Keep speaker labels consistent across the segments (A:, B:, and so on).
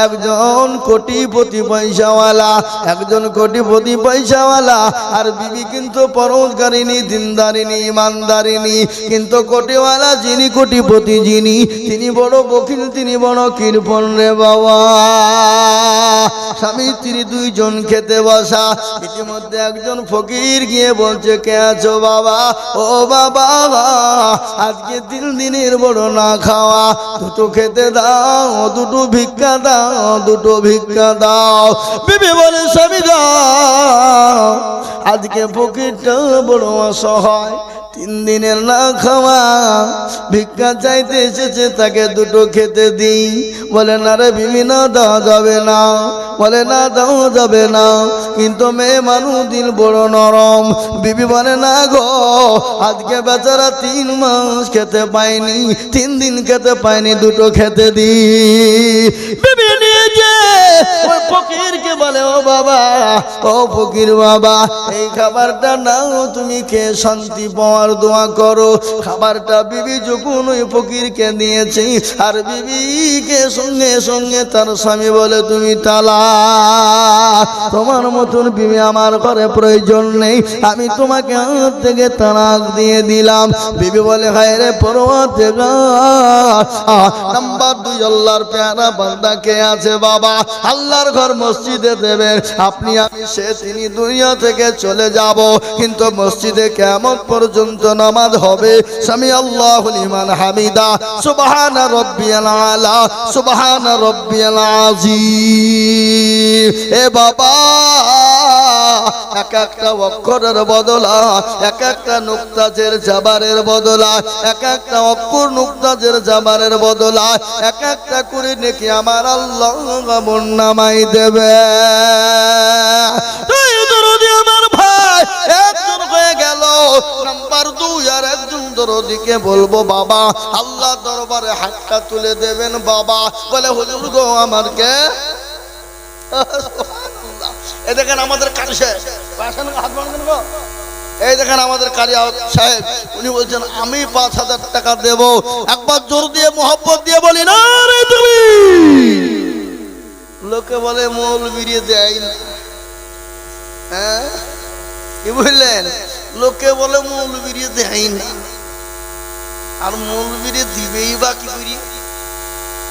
A: একজন কোটিপতি পয়সাওয়ালা, একজন কোটিপতি পয়সাওয়ালা, আর বিবি কিন্তু পরোজগারিনী, দিনদারিনী, ইমানদারিনী। কিন্তু কোটিওয়ালা যিনি, কোটিপতি যিনি, তিনি বড় বকিল, তিনি বড় কৃপণ রে বাবা। স্বামী স্ত্রী দুইজন খেতে বসা, ইতিমধ্যে একজন ফকির গিয়ে বলছে, কে আছো বাবা? ও বাবা, আজকে 3 দিনের বড় না খাওয়া, দুটো খেতে দাও, দুটো ভিক্ষা দাও, দুটো ভিক্ষা দাও। বিবি বলে, স্বামী গো, আজকে ফকিরটা বড় অসহায়, 3 দিনের না খাওয়া, ভিক্ষা চাইতে এসেছে, তাকে দুটো খেতে দিই। বলে না রে বিবি, না দেওয়া যাবে না। বলে না দেওয়া যাবে না, কিন্তু মেয়ে মানুষ দিল বড় নরম। বিবি বলে, না গো, আজকে বেচারা 3 মাস খেতে পায়নি, 3 দিন খেতে পায়নি, দুটো খেতে দি। বিবি নিয়ে যে ওই ফকিরকে বলে, ও বাবা, ও ফকির বাবা, এই খাবারটা নাও, তুমি খেয়ে শান্তি পাওয়ার দোয়া করো। খাবারটা বিবি যখন ওই ফকিরকে দিয়েছে, আর বিবিকে সঙ্গে সঙ্গে তার স্বামী বলে, তুমি তালাক, তোমার মতন বিবি আমার ঘরে প্রয়োজন নেই, আমি তোমাকে হাত থেকে তালাক দিয়ে দিলাম। বিবি বলে, হায় রে পরওয়ারদিগার, নাম্বার 2 আল্লাহর প্যারা বান্দা কে আছে বাবা? আল্লাহর ঘর মসজিদে দেবেন আপনি, আমি সে তিনি দুনিয়া থেকে চলে যাব, কিন্তু মসজিদে কিয়ামত পর্যন্ত নামাজ হবে। সামি আল্লাহু লিমান হামিদা, সুবহানা রাব্বিয়াল আলা, সুবহানা রাব্বিয়াল আযীম। এ বাবা, এক একটা অক্ষরের বদলা, এক একটা নুক্তাজের জাবারের বদলা, এক একটা অক্ষর নুক্তাজের জাবারের বদলা, এক একটা করে নেকি আমার আল্লাহ আমল নামাই দেবে। আমার ভাই একজন হয়ে গেল, নাম্বার 2 আর একজন দরদিকে বলবো, বাবা আল্লাহ দরবারে হাতটা তুলে দেবেন বাবা। বলে, হুজুর গো, আমার কে? এই দেখেন আমাদের কারি সাহেব, হাত বাঁধবেন গো। এই দেখেন আমাদের কারি সাহেব, উনি বলছেন আমি 5,000 টাকা দেব। একবার জোর দিয়ে মোহব্বত দিয়ে বলি, না রে তুমি। লোকে বলে মৌলবী দেয় না, হ্যাঁ কি বুঝলেন? লোকে বলে মৌলবী দেয় না, আর মৌলবী দিবেই বা কি করি?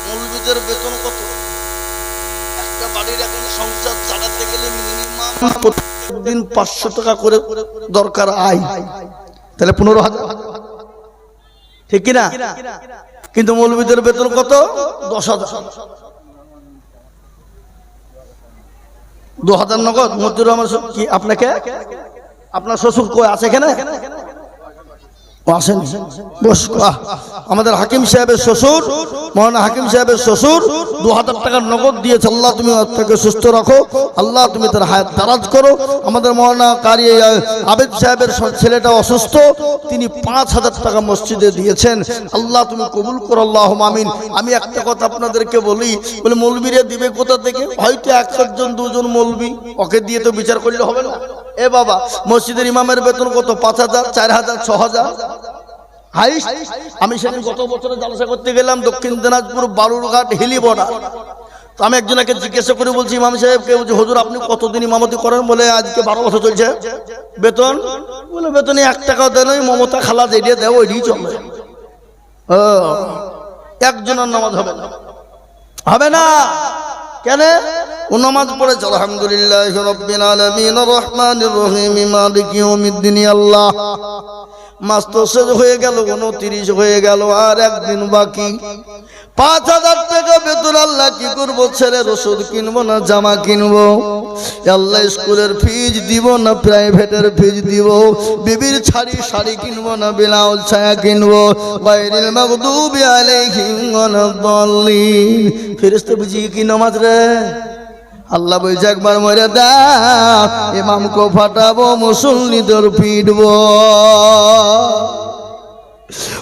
A: মৌলবীদের বেতন কত? একটা বাড়ির এখন সংসার চালাতে গেলে মিনিমাম প্রতিদিন 500 টাকা করে দরকার আয়, তাহলে 15,000, ঠিক কিনা? কিন্তু মৌলবীদের বেতন কত? 10,000, 2,000 নগদ। মজুর আমার কি আপনাকে, আপনার শ্বশুর কই আছে এখানে? আসেন, বস। আমাদের হাকিম সাহেবের শ্বশুর, মহানা হাকিম সাহেবের শ্বশুর 2,000 টাকার নগদ দিয়েছে। আল্লাহ তুমি তাকে সুস্থ রাখো, আল্লাহ তুমি তার হায়াত দারাজ করো। আমাদের মহানা কারি আবেদ সাহেবের ছেলেটা অসুস্থ, তিনি 5,000 টাকা মসজিদে দিয়েছেন। আল্লাহ তুমি কবুল করো, আল্লাহুম্মা আমিন। আমি একটা কথা আপনাদেরকে বলি, বলে মৌলবীরা দিবে কোথা থেকে? হয়তো 1 জন 2 জন মৌলবী, ওকে দিয়ে তো বিচার করলে হবে না। এ বাবা, মসজিদের ইমামের বেতন কত? 5,000, 4,000, 6,000 হাইস্ট। আমি সেদিন গত বছরে জালসা করতে গেলাম দক্ষিণ দিনাজপুর বালুরঘাট হিলি বর্ডার। তো আমি একজনকে জিজ্ঞাসা করে বলছি, ইমাম সাহেবকে, বলছি হুজুর আপনি কতদিন ইমামতি করেন? বলে আজকে 12 বছর চলছে। বেতন? বলে বেতনে 1 টাকাও দেয় নাই, মমতা খালা যেটা দেয় ওইটাই চলে। একজনের নামাজ হবে না, হবে না। কেন? ও নামাজ পড়েছে আলহামদুলিল্লাহি রাব্বিল আলামিন রহমানির রহিম মালিকি ইয়াউমিদ্দিন। আল্লাহ মাস তো শেষ হয়ে গেল, 29 হয়ে গেল, আর একদিন বাকি। 5,000 টাকা বেতন, আল্লাহ কি করবো? ছেলের ওষুধ কিনবো না জামা কিনবো? আল্লাহ স্কুলের ফিজ দিব না প্রাইভেটের ফিজ দিব? বিবির শাড়ি কিনবো না ব্লাউজ ছায়া কিনবো? গায়রিল মাগদুবি আলাইহিম ওয়ালাদ-দাল্লিন। ফেরেশতা বুঝি কি নামাজ রে? আল্লাহ বলছে একবার মরে দাও, ইমামকে ফাটাবো, মুসল্লিদের পিটবো।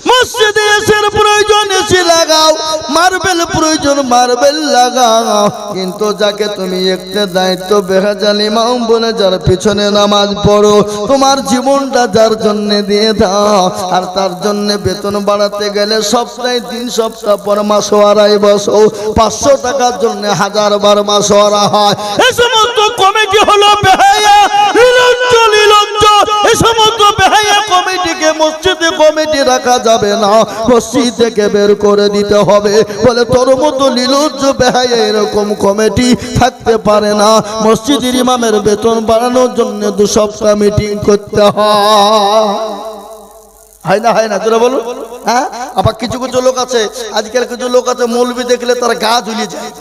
A: মসজিদে এসের প্রয়োজন এসে লাগাও, মার্বেল প্রয়োজন মার্বেল লাগাও, কিন্তু যাকে তুমি একটা দায়িত্ব বেহাজাল ইমাম বলে যার পিছনে নামাজ পড়ো, তোমার জীবনটা যার জন্য দিয়ে দাও, আর তার জন্য বেতন বাড়াতে গেলে সপ্তাহে 3 সপ্তাহ পর মাসোয়ারাই বসো, 500 টাকার জন্য 1000 বার মাসোয়ারা হয়। এই সমস্ত কমিটি হলো বেহায়া, নিলজ্জ। এই সমস্ত বেহায়া কমিটিকে মসজিদে কমিটি রাখা যাবে না, মসজিদ থেকে বের করে দিতে হবে। বলে তোর মতো নিলজ্জ বেহায়া এরকম কমিটি থাকতে পারে না। মসজিদের ইমামের বেতন বাড়ানোর জন্য 2 সপ্তাহ মিটিং করতে হয় না, হয় না? তোরা বলো। হ্যাঁ, আবার কিছু কিছু লোক আছে, আজকাল কিছু লোক আছে মৌলবি দেখলে তার গা ঝুলে যায়,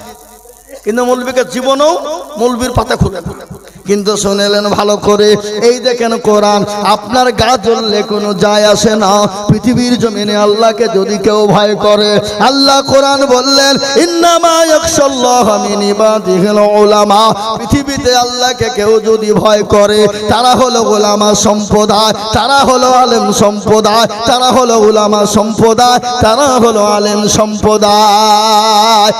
A: কিন্তু মৌলবীকে জীবনেও মৌলবীর পাতা খুলে না। কিন্তু শুনেলেন ভালো করে, এই দেখেন কোরআন, আপনার গা জ্বললে কোনো যায় আসে না। পৃথিবীর জমিনে আল্লাহকে যদি কেউ ভয় করে, আল্লাহ কোরআন বললেন ইন্নামা ইয়াখশাল্লাহা মিন ইবাদিহিল উলামা। পৃথিবীতে আল্লাহকে কেউ যদি ভয় করে, তারা হলো উলামা সম্প্রদায়, তারা হলো আলেম সম্প্রদায়, তারা হলো উলামা সম্প্রদায়, তারা হলো আলেম সম্প্রদায়।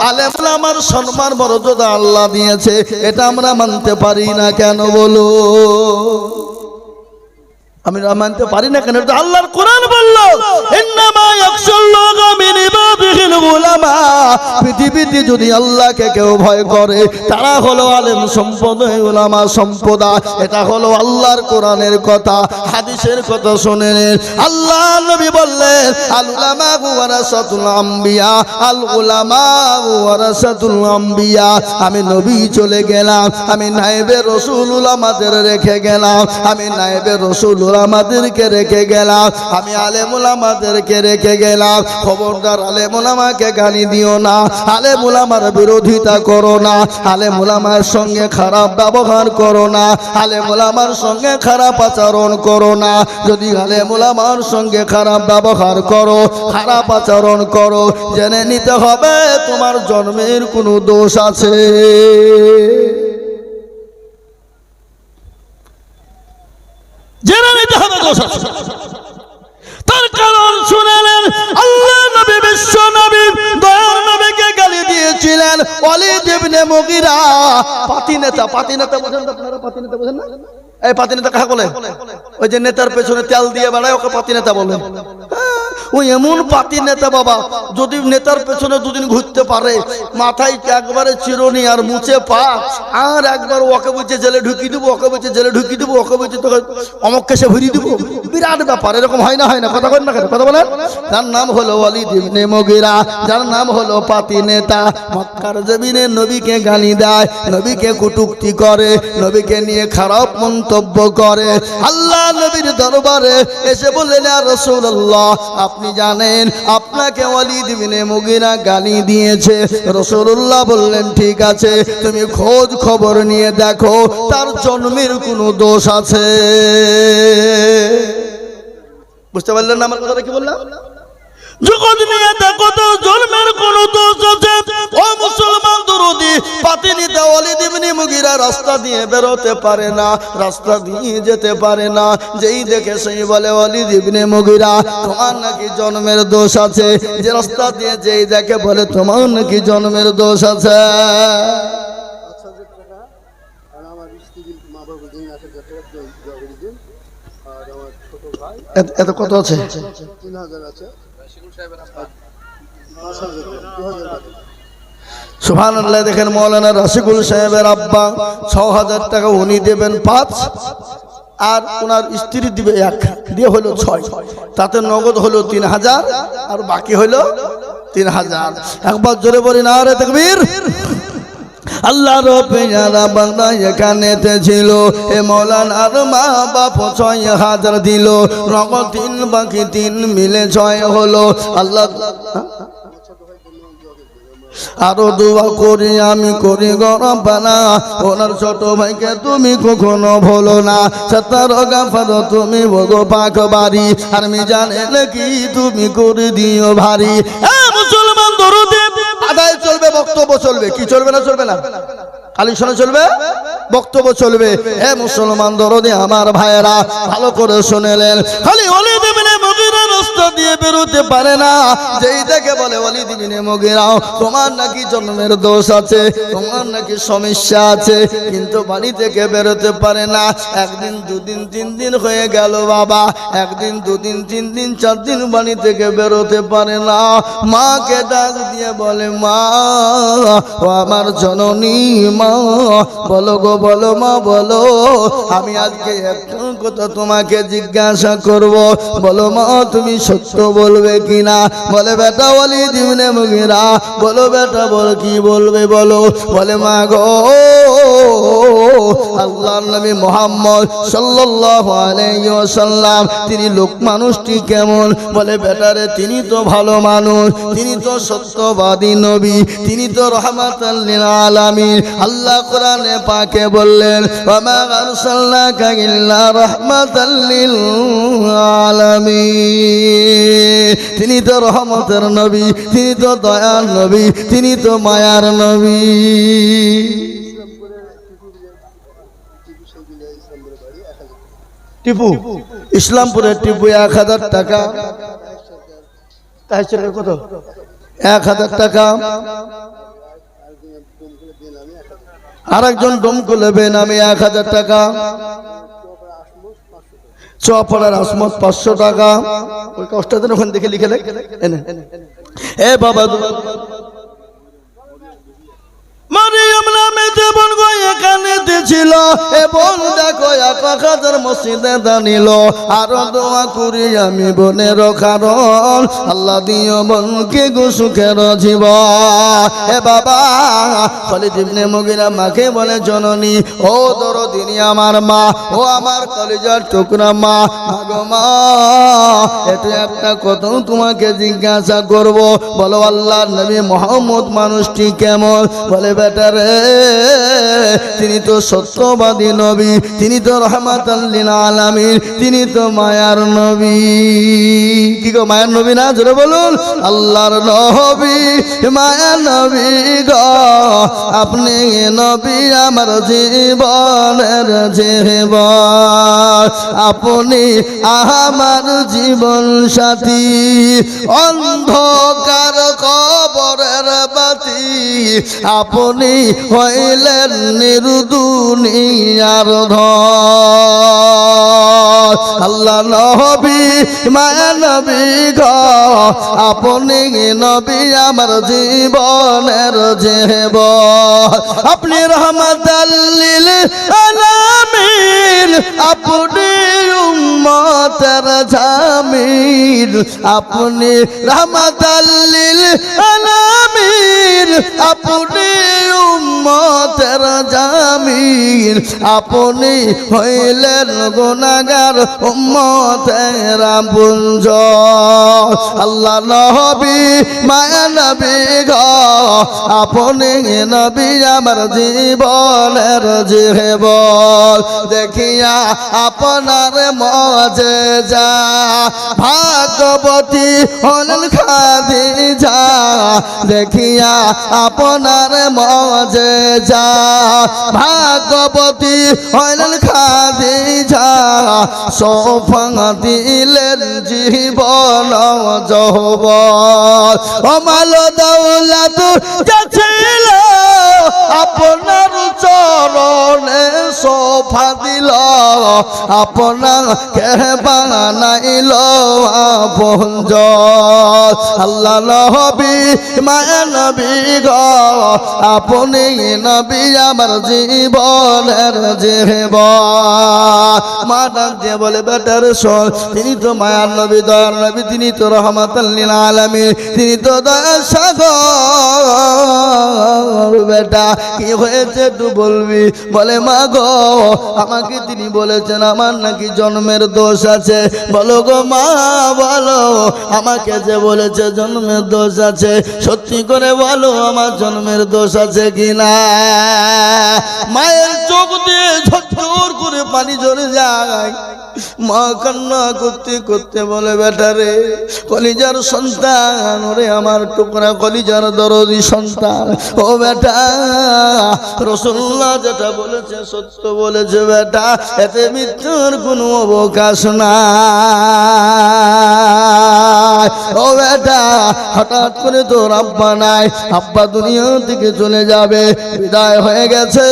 A: আলেম ওলামার সম্মান মর্যাদা আল্লাহ দিয়েছে, এটা আমরা মানতে পারি না কেন বলো? আমরা মানতে পারি না কেন? আল্লাহর কোরআন বললো ইন্নামা ইয়াখশাল্লাহা মিন ইবাদিহিল উলামা। পৃথিবীতে যদি আল্লাহকে কেউ ভয় করে, তারা হলো আলেম সম্প্রদায়, উলামা সম্প্রদায়। এটা হলো আল্লাহর কোরআনের কথা, হাদিসের কথা। শুনে নেন, আল্লাহ নবী বললেন আল উলামা ওয়ারাসাতুল আম্বিয়া, আল উলামা ওয়ারাসাতুল আম্বিয়া। আমি নবী চলে গেলাম, আমি নায়েবে রাসূল উলামাদের রেখে গেলাম, আমি নায়েবে রাসূল আমাদেরকে রেখে গেলাম, আমি আলেম ওলামাদেরকে রেখে গেলাম। খবরদার আলেম ওলামাকে গালি দিও না, আলেম ওলামার বিরোধিতা করো না, আলেম ওলামার সঙ্গে খারাপ ব্যবহার করো না, আলেম ওলামার সঙ্গে খারাপ আচরণ করো না। যদি আলেম ওলামার সঙ্গে খারাপ ব্যবহার করো, খারাপ আচরণ করো, জেনে নিতে হবে তোমার জন্মের কোনো দোষ আছে। জেনে নিতে হবে দোষ আছে। তার কারণ শুনেলেন, আল্লাহ নবী বিশ্ব নবী দয়ার নবীকে গালি দিয়েছিলেন ওয়ালিদ ইবনে মুগীরা। পাতি নেতা, পাতি নেতা বুঝেন তো আপনারা? পাতি নেতা বুঝেন না? এই পাতি নেতা কাকে বলে? ওই যে নেতার পেছনে তেল দিয়ে বেড়ায়, ওকে পাতি নেতা বলে। ওই এমন পাতি নেতা বাবা, যদি নেতার পেছনে 2 দিন ঘুরতে পারে, মাথায় একবারে চিরুনি আর মুছে পা, আর একবার ওকে বলছে জেলে ঢুকিয়ে দেবো, ওকে বলছে জেলে ঢুকিয়ে দেবো, ওকে বলছে তোকে অমককে সে ভরিয়ে দেবো। বিরাট ব্যাপার। এরকম হয় না, হয় না? কথা বলেন না কেন? কথা বলেন। তার নাম হলো ওয়ালিদ ইবনে মুগীরা, যার নাম হলো পাতি নেতা। মক্কার জমিনে নবীকে গালি দেয়, নবীকে কটূক্তি করে, নবীকে নিয়ে খারাপ মন্তব্য করে। আল্লাহ নবীর দরবারে এসে বললেন ইয়া রাসূলুল্লাহ, আপনি জানেন আপনাকে ওয়ালিদ ইবনে মুগীরা গালি দিয়েছে। রাসূলুল্লাহ বললেন ঠিক আছে, তুমি খোঁজ খবর নিয়ে দেখো তার জন্মের কোনো দোষ আছে। বুঝতে পারলেন না আমার কথাটা কি বললাম? জগৎ নিয়ে দেখো তার জন্মের কোনো দোষ আছে। ও মুসলমান দরদি, পাতি নেতা ওয়ালিদ ইবনে মুগীরা রাস্তা দিয়ে বেরোতে পারে না, রাস্তা দিয়ে যেতে পারে না। যেই দেখে সেই বলে ওয়ালিদ ইবনে মুগীরা তোমার নাকি জন্মের দোষ আছে। যে রাস্তা দিয়ে যেই দেখে বলে তোমার নাকি জন্মের দোষ আছে। এত কত আছে? 3000 আছে। সুবহানাল্লাহ। দেখেন মৌলানা রশিকুল সাহেবের আব্বা 6000 টাকা উনি দেবেন 5, আর ওনার স্ত্রী দিবে 1, দিয়ে হলো 6। তাতে নগদ হলো 3000, আর বাকি হলো 3000। একবার জোরে বলি নারে তাকবীর। আল্লাহর পেয়ারা বান্দা এখানেতে ছিল, এ মৌলানার মা বাপ 6000 দিল, নগদ 3 বাকি 3 মিলে 6 হলো। আল্লাহ আরো দোয়া করি আমি করি গরবানা ওনার ছোট ভাইকে তুমি কখনো ভুলো না সত্তর গাফার তুমি বগো পাক বাড়ি আর আমি জানে নাকি তুমি করে দিও ভারী মুসলমান দরুদে আদায় চলবে বক্তব্য চলবে কি চলবে না চলবে না খালি শোনা চলবে বক্তব্য চলবে হে মুসলমান দরদে আমার ভাইয়েরা ভালো করে শুনেলেন খালি ওয়ালিদ ইবনে মুগীরা রাস্তা দিয়ে বেরোতে পারে না যেই দেখে বলে ওয়ালিদ ইবনে মুগীরা তোমার নাকি জন্মের দোষ আছে তোমার নাকি সমস্যা আছে কিন্তু বাড়ি থেকে বেরোতে পারে না একদিন দুদিন তিন দিন হয়ে গেল বাবা একদিন দুদিন তিন দিন চার দিন বাড়ি থেকে বেরোতে পারে না মাকে ডাক দিয়ে বলে মা ও আমার জননী মা বলো গো বলো মা বলো আমি আজকে একটা কথা তোমাকে জিজ্ঞাসা করব বলো মা তুমি সত্য বলবে কিনা বলে বেটা ওয়ালিদ ইবনে মুগীরা বলো বেটা বল কি বলবে বলো বলে মা গো আল্লাহর নবী মুহাম্মদ সাল্লাল্লাহু আলাইহি ওয়াসাল্লাম তিনি লোক মানুষটি কেমন বলে বেটারে তিনি তো ভালো মানুষ তিনি তো সত্যবাদী নবী তিনি তো রাহমাতাল লিল আলামিন আল্লাহ কোরআনে পাকে বললেন ওয়া মা আরসালনাকা ইল্লা রাহমাতাল লিল আলামিন তিনি তো রহমতের নবী তিনি তো দয়ার নবী তিনি তো মায়ার নবী টিপু ইসলামপুরের টিপু 1000 টাকা তাই কত 1000 টাকা আরেকজন ডোমকুলে বেনামে 1000 টাকা চপাড়ার আসমত 500 টাকা ওই কষ্টটা ওখানে দেখে লিখে এ বাবা মারিয়াম নামে যেমন এখানে ছিল এবং দেখো 1000 মসজিদে দানিল আরো দোয়া করি আমি বনের কারণ আল্লাহ দিও বনকে গো সুখের জীবন হে বাবা ওয়ালিদ ইবনে মুগীরা মাকে বলে জননী ও দরদিনী আমার মা ও আমার কলিজার টুকরা মা গো মা এটা একটা কথা তোমাকে জিজ্ঞাসা করব বলো আল্লাহর নবী মুহাম্মদ মানুষটি কেমন বলে বেটা রে তিনি তো সত্যবাদী নবী তিনি তো রাহমাতাল লিল আলামিন তিনি তো মায়ার নবী কি গো মায়ার নবী না জোরে বলুন আল্লাহর নবী মায়ার নবী গো আপনি নবী আমার জীবনের জীবন আপনি আমার জীবন সাথী অন্ধকার কবরের বাতি আপনি হইলেন নির্দুনিয়ার ধন আল্লাহ নবী মায়া নবী গো আপনি নবী আমার জীবনের জীবন আপনি রহমাতাল লিল আলামিন আপনি উম্মতের জামিল আপনি রহমাতাল লিল আলামিন আপনি উম্মতের জামিল আপনি হইলেন গুনাহগার উম্মতের আপনজন আল্লাহ নবী মায়া নবী গো আপনি নবী আমার জীবনের জীবন দেখিয়া আপনার মুজিজা ভাগবতী হলেন খাদিজা দেখিয়া আপনার মুজিজা ভাগবতী হলেন খাদিজা সোফাং দিলেন জীবন যৌবন অমাল দৌলত যাচ্ছিল আপনার চরণে সোফা দিল আপনাকে বানাইল আপনজন আল্লাহ নবী মায়া নবী গো আপনি নবী আমার জীবনের জীবন মা ডাক দিয়ে বলে বেটার শোন তিনি তো মায়ার নবী দয়ার নবী তিনি তো রহমাতাল লিল আলামিন তিনি তো দয়ার সাগর বেটা কি হয়েছে একটু বলবি বলে মা গো আমাকে তিনি বলেছেন আমার নাকি জন্মের দোষ আছে। বলো গো মা বলো, আমাকে যে বলেছে জন্মের দোষ আছে, সত্যি করে বলো আমার জন্মের দোষ আছে কিনা? মায়ের চোখ দিয়ে ঝরঝর করে পানি ঝরে যায়। মা কান্না করতে করতে বলে, বেটা রে, কলিজার সন্তান, ওরে আমার টুকরা কলিজার দরদি সন্তান, ও বেটা, রাসূলুল্লাহ যেটা বলেছে সত্য বলেছে বেটা, এতে মৃত্যুর কোনো অবকাশ নাই। ও বেটা, হঠাৎ করে তোর আব্বা নাই, আব্বা দুনিয়া থেকে চলে যাবে, বিদায় হয়ে গেছে।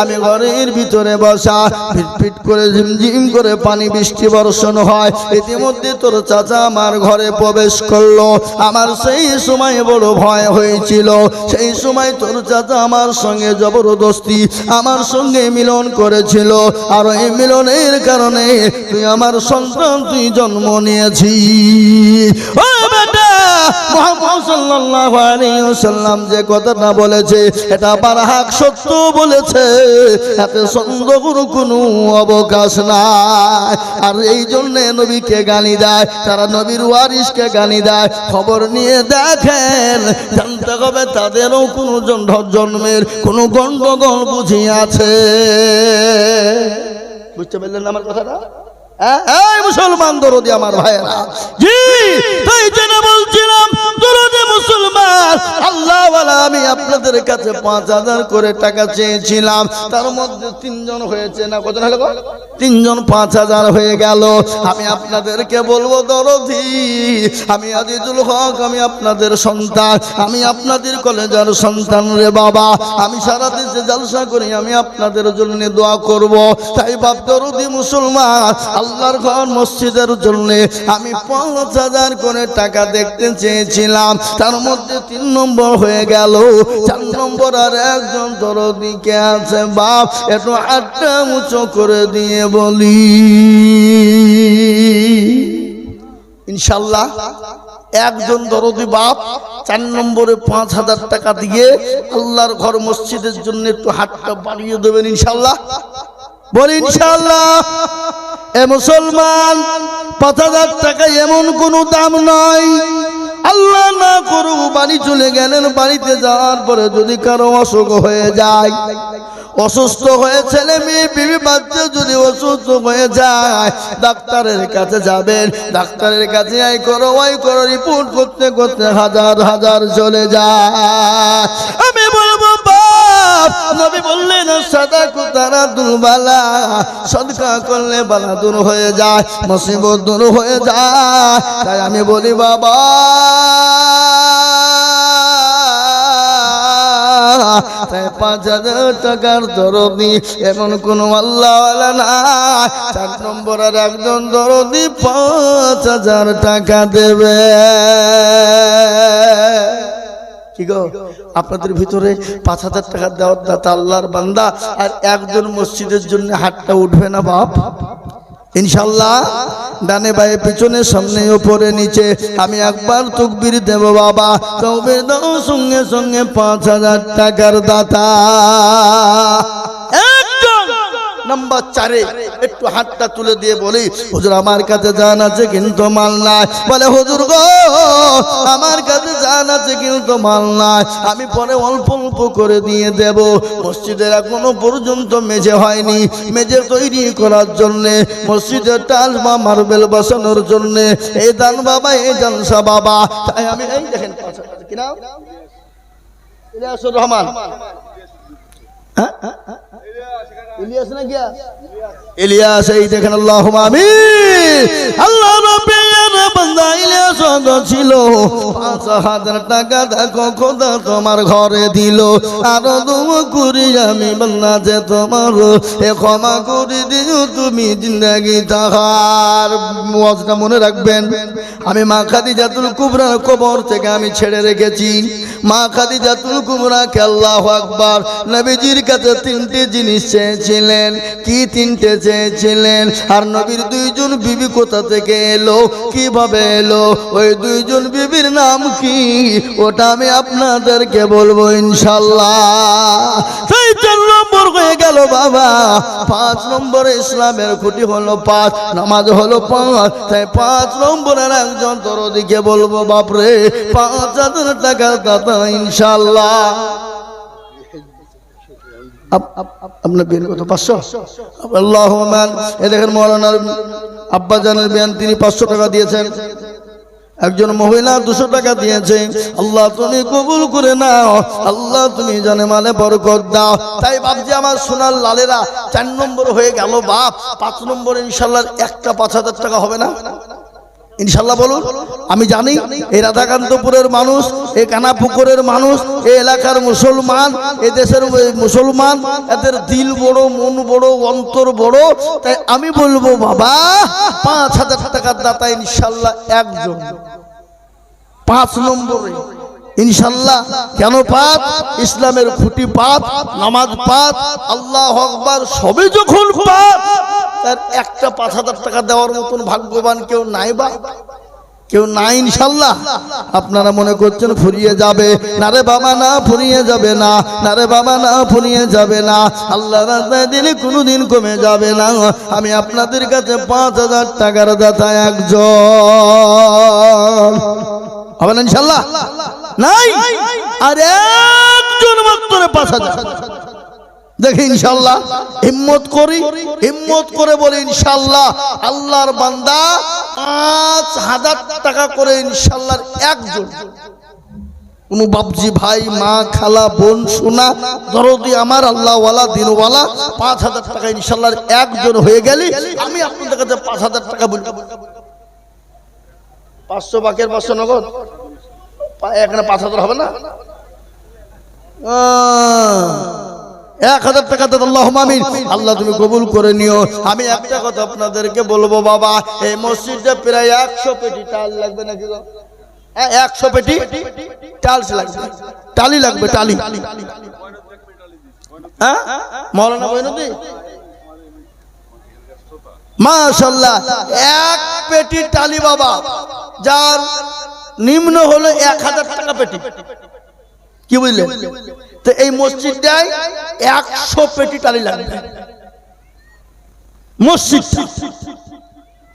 A: আমি ঘরের ভিতরে বসা, ফিটফিট করে ঝিমঝিম করে পানি বৃষ্টি বর্ষণ হয়। ইতিমধ্যে তোর চাচা আমার ঘরে প্রবেশ করলো। আমার সেই সময় বড় ভয় হয়েছিল। সেই সময় তোর চাচা আমার সঙ্গে জবরদস্তি আমার সঙ্গে মিলন করেছিল, আর এই মিলনের কারণে তুই আমার সন্তান, তুই জন্ম নিয়েছিস। ও বেটা, মুহাম্মদ সাল্লাল্লাহু আলাইহি ওয়াসাল্লাম যে কথাটা বলেছে এটা বারহাক সত্য বলেছে, এতে সন্দেহের কোনো অবকাশ নাই। আর এই জন্য নবীকে গালি দেয়, তারা নবীর ওয়ারিসকে গালি দেয়। খবর নিয়ে দেখেন, জানতে হবে তাদেরও কোনো জন্মের কোনো গন্ডগোল বুঝি আছে। বুঝতে পারলেন আমার কথাটা? এই মুসলমান দরদি আমার ভাইয়েরা, জি তাই জন্য বলছিলাম দরদি মুসলমান আল্লাহওয়ালা, আমি আপনাদের কাছে 5000 করে টাকা চেয়েছিলাম, তার মধ্যে 3 জন হয়েছে না, কত হলো? 3 জন 5000 হয়ে গেল। আমি আপনাদেরকে বলবো দরদি, আমি আজিজুল হক, আমি আপনাদের সন্তান, আমি আপনাদের কলেজের সন্তান রে বাবা। আমি সারা দেশে জলসা করি, আমি আপনাদের জন্য দোয়া করব। তাই বাপ দরদি মুসলমান, আল্লাহর ঘর মসজিদের জন্য আমি 5000 করে টাকা দেখতে চেয়েছিলাম, তার মধ্যে 3 নম্বর হয়ে গেল। 4 নম্বর আর একজন দরদি কে আছে বাপ, একটু হাতটা উঁচু করে দিয়ে বলি ইনশাআল্লাহ। একজন দরদি বাপ 4 নম্বরে 5000 টাকা দিয়ে আল্লাহর ঘর মসজিদের জন্য একটু হাতটা বাড়িয়ে দেবেন ইনশাআল্লাহ। বলি ইনশাআল্লাহ। এ মুসলমান, 5000 টাকা এমন কোনো দাম নয়। আল্লাহ না করুক বাড়ি চলে গেলেন, বাড়িতে যাওয়ার পরে যদি কারো অসুখ হয়ে যায়, অসুস্থ হয়ে ছেলে মেয়ে বিবি বাচ্চা যদি অসুস্থ হয়ে যায়, ডাক্তারের কাছে যাবেন, ডাক্তারের কাছে আই করো রিপোর্ট করতে করতে হাজার হাজার চলে যায়। আমি বলবো বাপ, নবী বললেন সাদাকু তারাদুল বালা, সদকা করলে বালা দূর হয়ে যায়, মুসিবত দূর হয়ে যায়। তাই আমি বলি বাবা, 5000 টাকার দরদি এমন কোন আল্লাহওয়ালা না। 4 নম্বর আর একজন দরদি 5000 টাকা দেবে। কি গো, আপনাদের ভিতরে 5000 টাকা দেওয়ার দাতা আল্লাহর বান্দা, আর একজন মসজিদের জন্য হাতটা উঠবে না বাপ? ইনশাআল্লাহ। ডানে বায়ে পিছনে সামনে উপরে নিচে আমি একবার তাকবীর দেব বাবা, তবে দাও সঙ্গে সঙ্গে 5000 টাকার দাতা। একজন নাম্বার 4 একটু হাতটা তুলে দিয়ে বলি, হুজুর আমার কাছে জান আছে কিন্তু মাল নাই। বলে হুজুর গো, আমার কাছে জান আছে কিন্তু মাল নাই, আমি পরে অল্প অল্প করে দিয়ে দেব। মসজিদের এখনো পর্যন্ত মেঝে হয়নি, মেঝে তৈরি করার জন্য, মসজিদের টাইলস বা মার্বেল বসানোর জন্য এই দান বাবা, এই জালসা বাবা। তাই আমি এই দেখেন কি নাম, ইলিয়াসুর রহমান, ইলিয়াস না গিয়া ইলিয়াস, এই দেখেন আল্লাহুম্মা আমিন। আল্লাহ রাব্বির বান্দা ইলিয়াস ছিল, 5000 টাকা দেখো খোদা তোমার ঘরে দিল। আর দোয়া করি আমি বান্দা যে তোমার এ ক্ষমা করে দিও তুমি জিন্দেগি তাহার। ওয়াজটা মনে রাখবেন, আমি মা খাদিজাতুল কুবরার কবর থেকে আমি ছেড়ে রেখেছি। মা খাদিজাতুল কুবরাকে আল্লাহু আকবার, নবীজির কাছে 3টে জিনিস চেয়েছিলেন। কি 3টে চেয়েছিলেন? আর নবীর 2 জন বিবি কোথা থেকে এলো? কিভাবে এলো, ওই দুইজন বিবির নাম কি, ওটা আমি আপনাদেরকে বলবো ইনশাল্লাহ। সেই 4 নম্বর হয়ে গেল বাবা। 5 নম্বরে ইসলামের খুঁটি হলো 5, নামাজ হলো 5। তাই 5 নম্বরের একজন দরদিকে বলবো, বাপরে 5,000 টাকা দাতা ইনশাল্লাহ। আপনার বিয়ান কত? 500। আল্লাহুম্মা। এ দেখেন মৌলানার আব্বাজানের বিয়ান, তিনি 500 টাকা দিয়েছেন। একজন মহিলা 200 টাকা দিয়েছে। আল্লাহ তুমি কবুল করে নাও, আল্লাহ তুমি জানে মানে বরকত দাও। তাই বাপজি আমার সোনার লালেরা, 4 নম্বর হয়ে গেল বাপ। 5 নম্বর ইনশাল্লাহ একটা 5,000 টাকা হবে না ইনশাল্লাহ? বলুন। আমি জানি এই রাধাকান্তপুরের মানুষ, এই কানাপুকুরের মানুষ, এই এলাকার মুসলমান, এই দেশের মুসলমান, এদের দিল বড়, মন বড়, অন্তর বড়। তাই আমি বলবো বাবা 5,000 টাকার দাতা ইনশাল্লাহ একজন। 5 নম্বরে ইনশাল্লাহ। কেন 5? ইসলামের খুঁটি 5, নামাজ 5, আল্লাহু আকবার সবে যখন 5, তার একটা 5,000 টাকা দেওয়ার মতন ভাগ্যবান কেউ নাই বা কেউ নাই ইনশাল্লাহ। আপনারা মনে করছেন ফুরিয়ে যাবে, না রে বাবা না, ফুরিয়ে যাবে না, না রে বাবা না, ফুরিয়ে যাবে না। আল্লাহ রাস্তায় দিলে কোনোদিন কমে যাবে না। আমি আপনাদের কাছে 5,000 টাকার দাতা একজন হবে না ইনশাল্লাহ? নাই, আর একজন মাত্র 5,000। দেখি ইনশাল্লাহ হিম্মত করি, হিম্মত করে বলি ইনশাল্লাহ আল্লাহর বান্দা 5,000 টাকা করে ইনশাল্লাহ একজন। কোন বাপজি ভাই, মা, খালা, বোন, সোনা, দরদি আমার আল্লাহওয়ালা দিনওয়ালা 5,000 টাকা ইনশাল্লাহ একজন হয়ে গেলি আমি আপনাদের কাছে 5,000 টাকা বলি। 500 বাকের 500 নগদ, এখানে 5,000 হবে না? 1,000 টাকা দেন। আল্লাহুম্মা আমিন। আল্লাহ তুমি কবুল করে নিও। আমি একটা কথা আপনাদেরকে বলবো বাবা, এই মসজিদে প্রায় 100 পেটি টাল লাগবে নাকি গো? 100 পেটি টালস লাগবে, টালি লাগবে, টালি। হ্যাঁ মাওলানা বৈনতি মাশাআল্লাহ, 1 পেটি টালি বাবা, যার নিম্ন হলো 1,000 টাকা পেটি। কি বুঝলেন? তো এই মসজিদটায় 100 পেটি টালি লাগবে মসজিদ।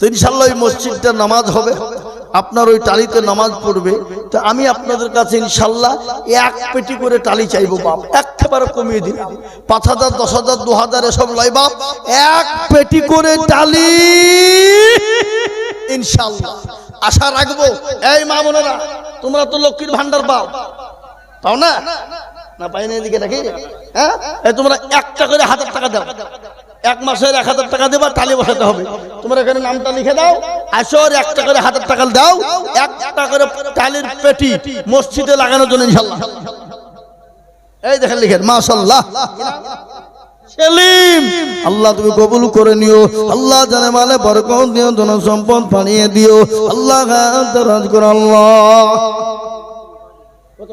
A: তো ইনশাআল্লাহ এই মসজিদটা নামাজ হবে, আপনার ওই টালিতে নামাজ পড়বে। তো আমি আপনাদের কাছে ইনশাআল্লাহ 1 পেটি করে টালি চাইবো বাপ, একেবারে কমিয়ে দিন। 5,000, 10,000, 2,000 এসব লয় বাপ, 1 পেটি করে টালি ইনশাআল্লাহ আশা রাখবো। এই মা বোনেরা, তোমরা তো লক্ষ্মীর ভান্ডার পাও, পাও না? না পাই না এদিকে নাকি? হ্যাঁ, তোমরা একটা করে 1,000 টাকা দাও, 1 মাসের 1,000 টাকা দেবা, টালি বসাতে হবে। তোমরা এখানে নামটা লিখে দাও, আসর 1 করে 1,000 টাকা দাও, 1 করে টালির পেটি মসজিদে লাগানোর জন্য ইনশাআল্লাহ। এই দেখেন লিখেন মাশাআল্লাহ। সেলিম, আল্লাহ তুমি কবুল করে নিও, আল্লাহ জানে মালে বরকত দিও, ধন সম্পদ বানিয়ে দিও আল্লাহ। দরজ করে আল্লাহ। কত?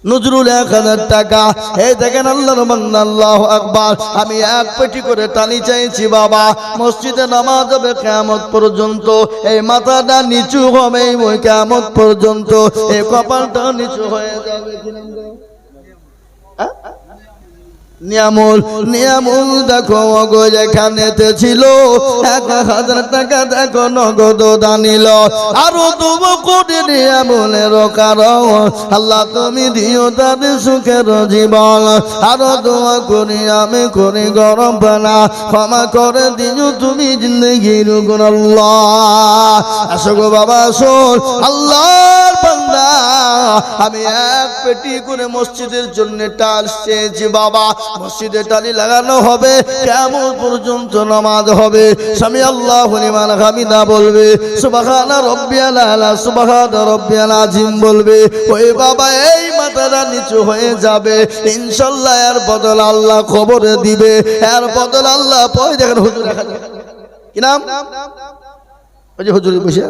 A: নজরুল 1,000 টাকা। এই দেখেন আল্লাহর বান্দা, আল্লাহু আকবার। আমি 1 পেটি করে টালি চাইছি বাবা, মসজিদে নামাজ হবে কিয়ামত পর্যন্ত। এই মাথাটা নিচু হবে ওই কিয়ামত পর্যন্ত, এই কপালটা নিচু হয়ে যাবে। কি নাম গো? নিয়ামুল, নিয়ামুল দেখো গো যেখানেতে ছিল 1,000 টাকা দেখো নগদ দানিল। আরো দেবো কোটি নিয়ামুলের কারণ, আল্লাহ তুমি দিও তাদের সুখের জীবন। আরো দোয়া করি আমি করি গরম পানা, ক্ষমা করে দিও তুমি জিন্দগির গুণ আল্লাহ। আসো গো বাবা আসো, আল্লাহর বান্দা আমি 1 পেটি করে মসজিদের জন্য টাল চেয়েছি বাবা। মসজিদে টালি লাগানো হবে, কিয়ামত পর্যন্ত নামাজ হবে। সামি আল্লাহু লিমান হামিদা বলবে, সুবহান রাব্বিয়াল আলা, সুবহান রাব্বিয়াল আযীম বলবে। ওই বাবা এই মাথাটা নিচু হয়ে যাবে ইনশাআল্লাহ। এর বদল আল্লাহ খবর দিবে, এর বদল আল্লাহ পয়। দেখেন হুজুর, কি নাম? ওই যে হুজুর বসে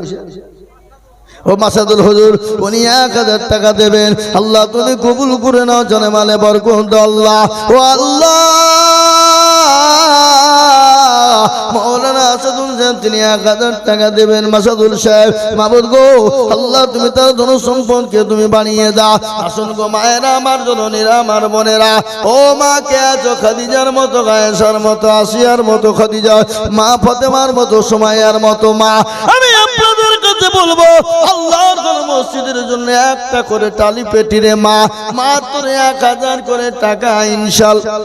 A: ও মাসাদুল হুজুর, উনি 1,000 টাকা দেবেন। আল্লাহ তুমি কবুল করে নাও, জানে মালে বরকত আল্লাহ। ও আল্লাহ, মাওলানা আসাদুল বলছেন তিনি 1000 টাকা দেবেন। মাসাদুল সাহেব, মাবুদ গো আল্লাহ তুমি তার ধন সম্পদকে তুমি বানিয়ে দাও। আসুন গো মায়েরা, আমার জননীরা, আমার বোনেরা, ও মা কে আছো খাদিজার মতো, গায়েসার মতো, আসিয়ার মতো, খাদিজা মা, ফাতেমার মতো, সুমাইয়ার মতো মা, আমি আপনাদের কাছে বলবো আল্লাহর জন্য মসজিদের জন্য একটা করে টালি পেটি রে মা, মাত্র 1000 করে টাকা ইনশাআল্লাহ।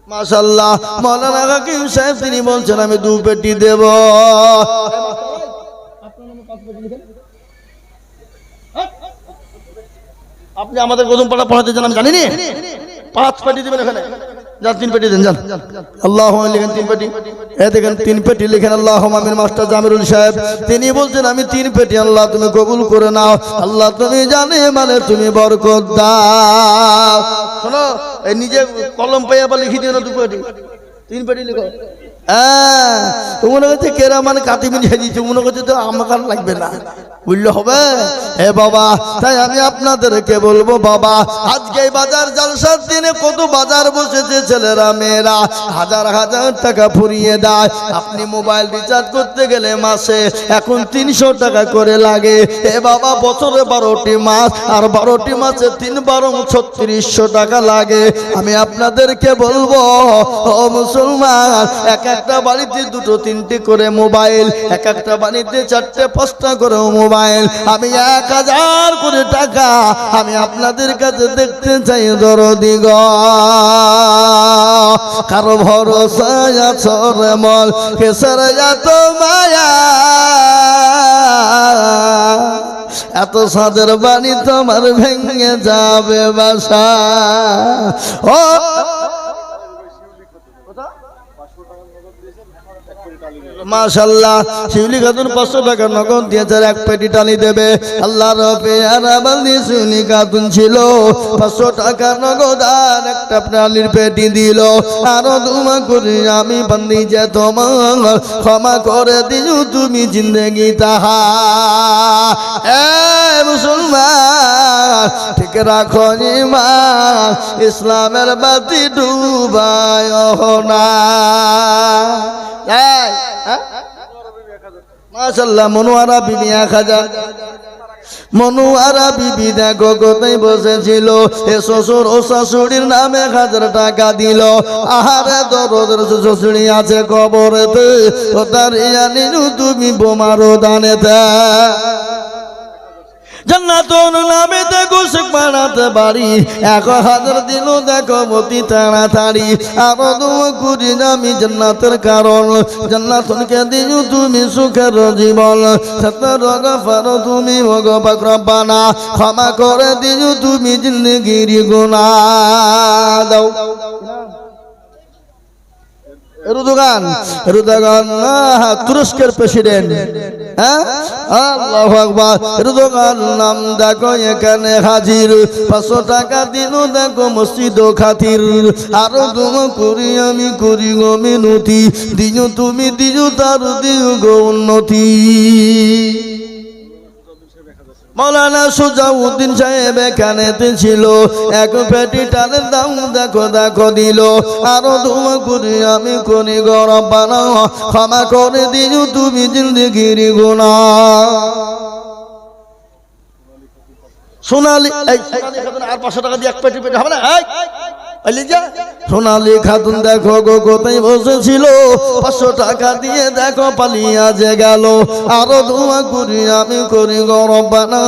A: মাশাআল্লাহ, মাওলানা হাকিম সাহেব তিনি বলছেন আমি 2 পেটি দেব। আপনি আমাদের গোদমপাড়া পড়াতে যান, আমি জানি না, 5 পেটি দিবেন এখানে, যান 3 পেটি দেন, যান। আল্লাহুম্মা লিখেন 3 পেটি, এই দেখেন 3 পেটি লিখেন। আল্লাহুম্মা আমিন। মাস্টার জামিরুল সাহেব তিনি বলছেন আমি 3 পেটি, আল্লাহ তুমি কবুল করে নাও, আল্লাহ তুমি জানে মানে তুমি বরকত দাও। শোনো, এই নিজে কলম পাইয়া বা লিখি দিও না, 2 পেটি 3 পেটি লিখো। হ্যাঁ, মনে হচ্ছে কেরা মানে কাতিমিন দিচ্ছে, মনে করছে তো আমার লাগবে না, বুঝলে হবে। হে বাবা, তাই আমি আপনাদেরকে বলবো বাবা, আজকে বাজার জালসার দিনে কত বাজার বসেছে, ছেলেরা মেয়েরা 1000 টাকা ফুরিয়ে দেয়। আপনি মোবাইল রিচার্জ করতে গেলে মাসে এখন 300 টাকা করে লাগে। এ বাবা, বছরে 12টি মাস, আর 12টি মাসে 3 12 3600 টাকা লাগে। আমি আপনাদেরকে বলবো ও মুসলমান, একটা বাড়িতে 2 3টে করে মোবাইল, একটা বাড়িতে 4টে 5টা করে মোবাইল, আমি 1000 করে টাকা আমি আপনাদের কাছে দেখতে চাই। দরদি গো, কারো ভরসা আছে রে মল, কেসর এত মায়া, এত সাদের বাণী তোমার ভেঙে যাবে বাসা। ও মাশাআল্লাহ, শিউলি খাতুন 500 টাকা নগদ দিয়েছে, 1 পেটি টালি দেবে। আল্লাহর পেয়ারা বান্দি শিউলি খাতুন ছিল, 500 টাকা নগদ আর একটা টালির পেটি দিল। আরো দোয়া করি আমি বান্দি যে তোমার ক্ষমা করে দিও তুমি জিন্দেগি তাহা। এ মুসলমান, ঠিক রাখো ঈমান, ইসলামের বাতি ডুবায় না। মাশাআল্লাহ, মনোয়ারা বিবি 1000। মনোয়ারা বিবি দেখো কোথায় বসেছিল, এ শ্বশুর ও শাশুড়ির নামে 1000 টাকা দিল। আহারে দরদের শ্বশুড়ি আছে কবরেতে, ও তার ইয়ানিনু তুমি বোমারো দানেতে। জান্নাতুন নামে দেখো শেখ বানাতে বাড়ি, 1000 দিল দেখো মতি তাড়াতাড়ি। আরো দোয়া করি আমি জান্নাতের কারণ, জান্নাতুনকে দিও তুমি সুখের জীবন। সতর গফর তুমি ওগো পাক রব্বানা, ক্ষমা করে দিও তুমি জিন্দেগির গুনাহ দাও। এরদোগান তুরস্কের প্রেসিডেন্ট, হ্যাঁ আল্লাহু আকবার। এরদোগান নাম দেখো এখানে হাজির, 500 টাকা দিল দেখো মসজিদ খাতির। আরো দোয়া করি আমি করি গো মিনতি, দিও তুমি দিও তার দিও গো উন্নতি। মৌলানা সুজাউদ্দিন সাহেব এখানেতে ছিল, 1 পেটি টালের দাম দেখো দেখো দিল। আরো দোয়া করি আমি করি গো রব্বানা, ক্ষমা করে দিও তুমি জিন্দেগির গুনাহ। সোনালি আর 500 টাকা দিয়ে 1 পেটি পেটি হবে না। সোনালি খাতুন দেখো গো কোথায় বসেছিল, 500 টাকা দিয়ে দেখো পালিয়া যে গেল। আরো দোয়া করি আমি করি গো রব্বানা,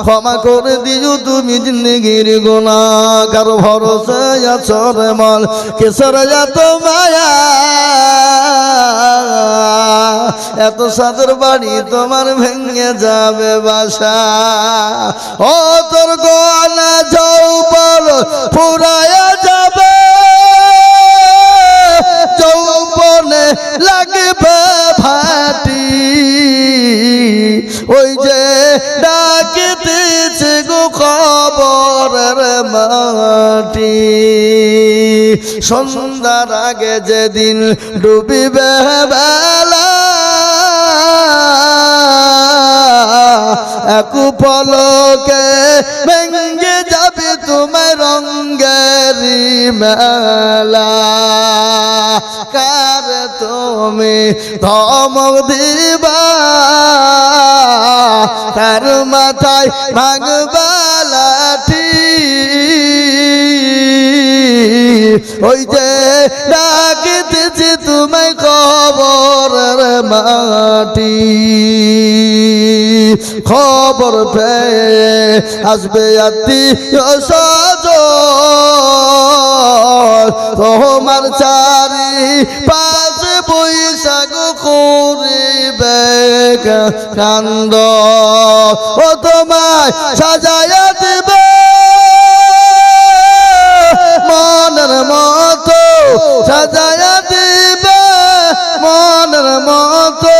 A: ক্ষমা করে দিও তুমি জিন্দেগির গুনাহ। কারো ভরসা আছো রে মল, কেসর এত মায়া, এত সাদের বাড়ি তোমার ভেঙে যাবে বাসা। ও তোর গোয়ালা যৌবন ফুরায়া যাবে, যৌবনে লাগবে ভাটি, ওই যে ডাকিতেছে গো কবরের মাটি। সন্ধ্যার আগে যেদিন ডুবিবে বেলা, এক পলকে ভেঙে যাবে তোমার রঙ্গের মেলা। কার তুমি ধমক দিবা তার মাথায় ভাঙবা লাঠি ওই যে ডাকিতেছি তোমায় কবরের মাটি খবর পেয়ে আসবে আত্মীয় স্বজন তোমার চারি পাশে বৈশাখ করিবে কান্দ ও তোমায় সাজায়া দিবে মনের মতো সাজায়া দিবে মনের মতো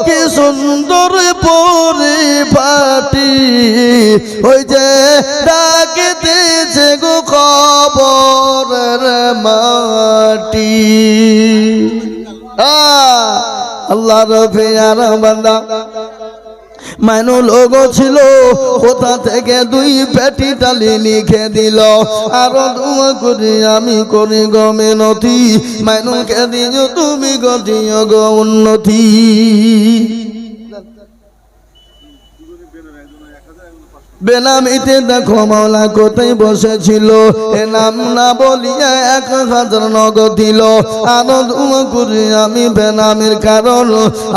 A: কি সুন্দর পরিপাটি ওই যে ডাকিতেছে গো খবরের মাটি আল্লাহর প্রিয় বান্দা মাইনু লোক ছিল কোথা থেকে দুই পেটি টালি লিখে দিল আরো দোয়া করি আমি করি গো মিনতি মাইনুকে দিও তুমি গো দিও গো উন্নতি বেনামিতে দেখো মাওলা কোথায় বসেছিল এ নাম না বলিয়া 1000 নগদ দিল আরো দোয়া করি আমি বেনামির কারণ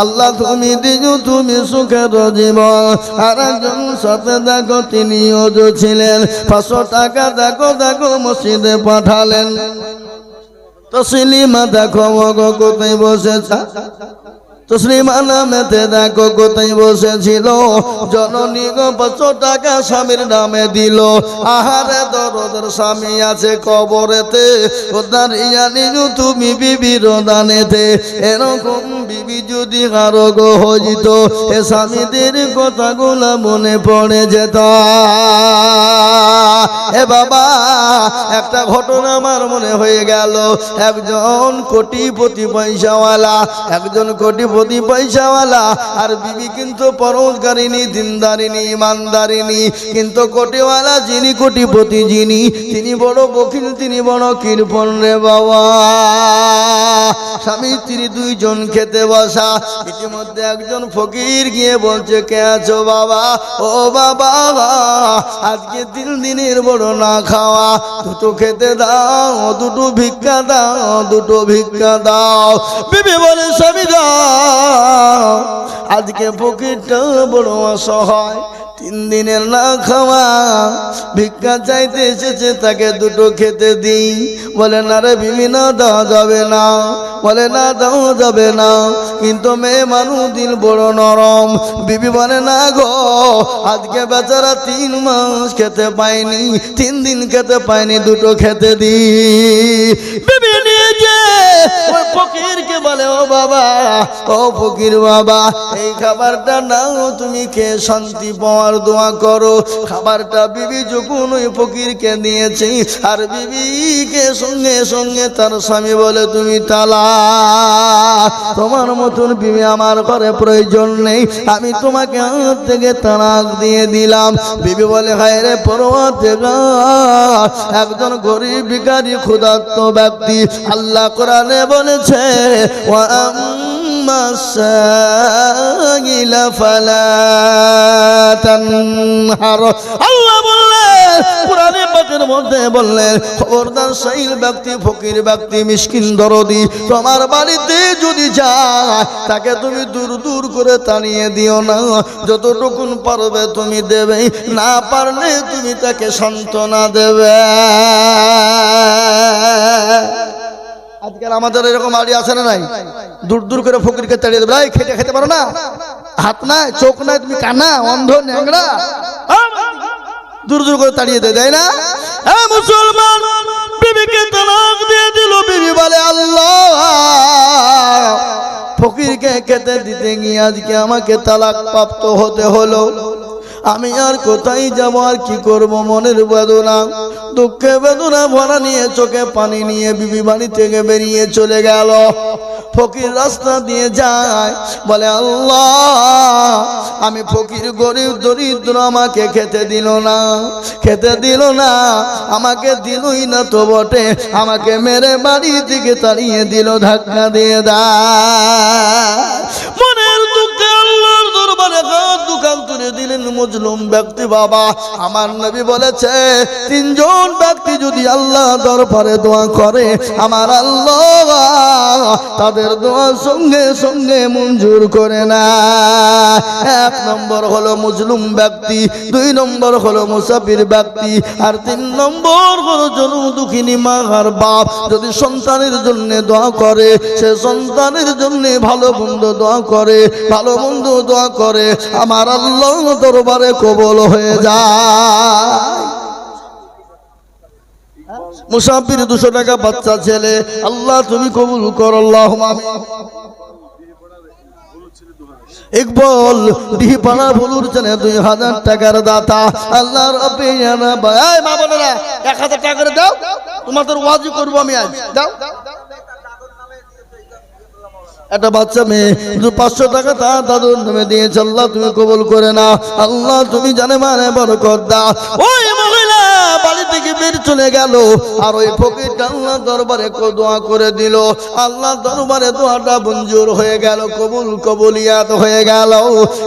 A: আল্লাহ তুমি দিও তুমি সুখের জীবন আর একজন সাথে দেখো তিনি ওজো ছিলেন 500 টাকা দেখো দেখো মসজিদে পাঠালেন তসলিমা দেখো গো কোথায় বসেছে তসলিমা নামেতে দেখো কোথায় বসেছিল জননী গো 500 টাকা স্বামীর নামে দিল আহারে দরদের স্বামী আছে কবরেতে ও দাঁড়িয়া নিও তুমি বিবির দানেতে এরকম বিবি যদি কারো গো হইত এ স্বামীদের কথাগুলো মনে পড়ে যেত এ বাবা একটা ঘটনা আমার মনে হয়ে গেল একজন কোটিপতি পয়সাওয়ালা একজন কোটিপতি পয়সাওয়ালা আর বিবি কিন্তু পরোজগারিনী দিনদারিনী ইমানদারিনী কিন্তু কোটিওয়ালা যিনি কোটিপতি যিনি তিনি বড় বখিল তিনি বড় কৃপণ রে বাবা স্বামী স্ত্রী দুইজন খেতে বসা ইতিমধ্যে একজন ফকির গিয়ে বলছে কে আছো বাবা ও বাবা আজকে 3 দিনের বড় না খাওয়া দুটো খেতে দাও দুটো ভিক্ষা দাও দুটো ভিক্ষা দাও বিবি বলে স্বামী দাও আজকে ফকিরটা বড় অসহায় 3 দিনের না খাওয়া ভিক্ষা চাইতে এসেছে তাকে দুটো খেতে দিই বলে না রে বিবি না দেওয়া যাবে না বলে না দেওয়া যাবে না কিন্তু মেয়ে মানুষ দিল বড় নরম বিবি বলে না গো আজকে বেচারা 3 মাস খেতে পায়নি 3 দিন খেতে পায়নি দুটো খেতে দি বিবি নিয়ে যে ওই ফকিরকে বলে ও বাবা ও ফকির বাবা এই খাবারটা নাও তুমি খেয়ে শান্তি পাওয়ার দোয়া করো খাবারটা বিবি যখন ওই ফকিরকে দিয়েছে আর বিবিকে সঙ্গে সঙ্গে তার স্বামী বলে তুমি তালা তোমার মতন বিবি আমার ঘরে প্রয়োজন নেই আমি তোমাকে হাত থেকে তালাক দিয়ে দিলাম বিবি বলে হায় রে পরওয়ারদিগার একজন গরিব ভিখারি ক্ষুধার্ত ব্যক্তি আল্লাহ কোরআনে বলেছে ওয়া আম্মাস-সাইলা ফালা তানহার আল্লাহ বললেন কোরআনে পাকের মধ্যে বললেন খবরদার সাইল ব্যক্তি ফকির ব্যক্তি মিসকিন দরদি তোমার বাড়িতে যদি যায় তাকে তুমি দূর দূর করে তাড়িয়ে দিও না যতটুকুন পারবে তুমি দেবে না পারলে তুমি তাকে সান্ত্বনা দেবে আজকাল আমাদের এরকম আড়ি আছে না নাই দূর দূর করে ফকিরকে তাড়িয়ে দেবে খেতে খেতে পারো না হাত নাই চোখ নাই তুমি কানা অন্ধ ন্যাংরা দূর দূর করে তাড়িয়ে দেয় না হ্যাঁ মুসলমান বিবিকে তালাক দিয়ে দিল বিবি বলে আল্লাহ ফকিরকে খেতে দিতে গিয়ে আজকে আমাকে তালাক প্রাপ্ত হতে হলো আমি আর কোথায় যাব, আর কি করব, মনের বেদনা দুঃখে বেদনা ভরা নিয়ে চোখে পানি নিয়ে বিবি বাড়ি থেকে বেরিয়ে চলে গেল। ফকির রাস্তা দিয়ে যায়, বলে আল্লাহ আমি ফকির গরিব দরিদ্র, আমাকে খেতে দিল না, খেতে দিল না, আমাকে দিলই না তো বটে, আমাকে মেরে বাড়ি থেকে তাড়িয়ে দিল, ধাক্কা দিয়ে দেয়। মনের দুঃখে আল্লাহর দরবারে দোকান তুলে দিলেন মজলুম ব্যক্তি। বাবা আমার নবী বলেছে, তিনজন ব্যক্তি যদি আল্লাহ দরবারে দোয়া করে, আমার আল্লাহ তাদের দোয়া সঙ্গে সঙ্গে মঞ্জুর করে না। এক নম্বর হলো মজলুম ব্যক্তি, দুই নম্বর হলো মুসাফির ব্যক্তি, আর তিন নম্বর হলো জনম দুঃখিনী মা আর বাপ। যদি সন্তানের জন্য দোয়া করে, সে সন্তানের জন্য ভালো মন্দ দোয়া করে, ভালো মন্দ দোয়া করে, আমার আল্লাহ দরবারে কবুল হয়ে যায়। মুসাফির 200 টাকা বাচ্চা ছেলে, আল্লাহ তুমি কবুল করো, আল্লাহুম্মা আমিন। ইকবাল ডিপাড়া বলুর জানে 2000 টাকার দাতা, আল্লাহ রাব্বে জানা ভাই মা বোনেরা 1000 টাকা করে দাও, তোমাদের ওয়াজি করব আমি আজ, দাও। একটা বাচ্চা মেয়ে 500 টাকা তার দাদুর নামে দিয়েছে, আল্লাহ তুমি কবুল করে না, আল্লাহ তুমি জানে মানে বরকত দাও। ওই মহিলা বাড়ি থেকে বের চলে গেল, আর ওই ফকিরটা আল্লাহ দরবারে দোয়া করে দিল, আল্লাহ দরবারে দোয়াটা মঞ্জুর হয়ে গেল, কবুলিয়াত হয়ে গেল।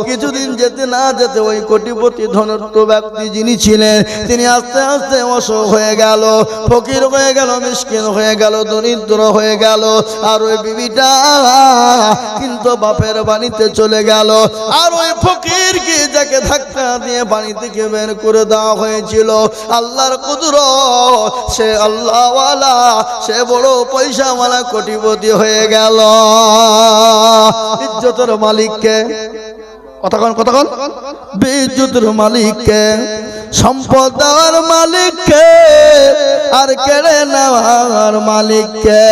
A: কিছুদিন যেতে না যেতে ওই কোটিপতি ধনত্ব ব্যক্তি যিনি ছিলেন, তিনি আস্তে আস্তে অসুখ হয়ে গেল, ফকির হয়ে গেল, মিসকিন হয়ে গেল, দরিদ্র হয়ে গেল। আর ওই বিবিটা কিন্তু বাপের বাড়িতে চলে গেল, আর ওই ফকিরকে যাকে ধাক্কা দিয়ে বাড়ি থেকে বের করে দেওয়া হয়েছিল, আল্লাহর কুদরত, সে আল্লাহওয়ালা, সে বড় পয়সাওয়ালা কোটিপতি হয়ে গেল। ইজ্জতের মালিককে কতক্ষণ বিদ্যুতের মালিককে, সম্পদ দেওয়ার মালিককে, আর কেড়ে নেওয়ার মালিককে।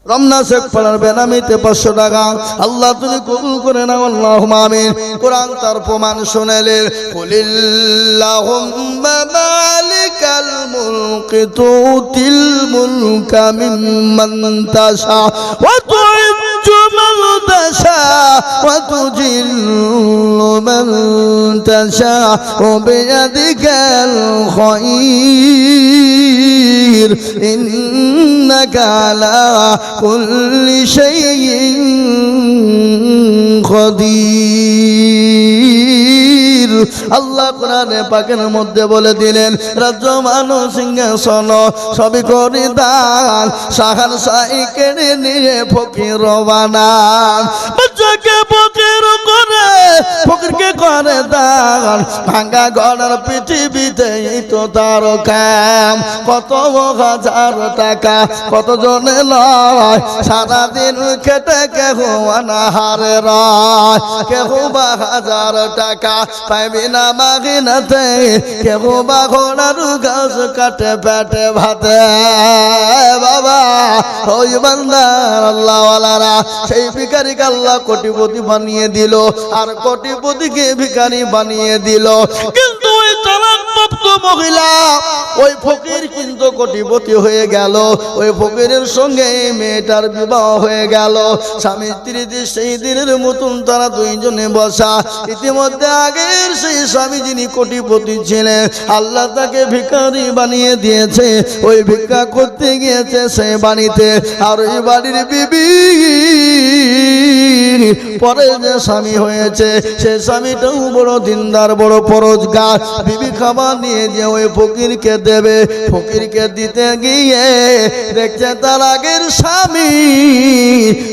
A: রমনা শেখ পাড়ার বেনামিতে 500 টাকা, আল্লাহ তুমি কবুল করে নাও, আল্লাহুম্মা আমিন। কোরআন তার প্রমাণ শুনালেন, কুলিল্লাহুম্মা মালিকাল মুলকি তুতিল মুলকা মিম্মান তাশা ওয়া তুইজ্জু মান তাশা ওয়া তুজিল্লু মান তাশা ওয়া বিয়াদিকাল খায়র ইন্নাকা আলা কুল্লি শাইইন কাদির। আল্লাহ কোরআনে পাকের মধ্যে বলে দিলেন, রাজ্য মানুষ সিংহাসন সবই করে দান, সাহার সাই কেড়ে নিয়ে ফকির বানান। বাচ্চাকে ফকির করে, ফকিরকে করে দান, ভাঙ্গা গড়ার পৃথিবীতে এই তো তার কাম। কত হাজার টাকা কত জনে লয়, সারাদিন খেটে কেহ অনাহারে রয়, কেহ বা 1000 টাকা পাইবি না মাগিনাতে, কেহ বা ঘোড়ার গাছ কাটে পেটে ভাতে। বাবা ওই বান্দার আল্লাহওয়ালারা সেই ভিখারিকে আল্লাহ কোটিপতি বানিয়ে দিল, আর কোটিপতিকে ভিখারি বানিয়ে দিল। কিন্তু ওই তালাকপ্রাপ্ত মহিলা, ওই ফকির কিন্তু কোটিপতি হয়ে গেল, ওই ফকিরের সঙ্গে এই মেয়েটার বিবাহ হয়ে গেল। স্বামী স্ত্রী সেই দিনের মতন তারা দুইজনে বসা। ইতিমধ্যে আগের সেই স্বামী যিনি কোটিপতি ছিলেন, আল্লাহ তাকে ভিখারি বানিয়ে দিয়েছে। ওই ভিক্ষা করতে গিয়েছে সেই বাড়িতে, আর ওই বাড়ির বিবি পরে যে স্বামী হয়েছে, সে স্বামীটাও বড় দিনদার, বড় পরোজগার। বিবি খাবার নিয়ে যে ওই ফকিরকে দেবে, ফকিরকে দিতে গিয়ে দেখছে তার আগের স্বামী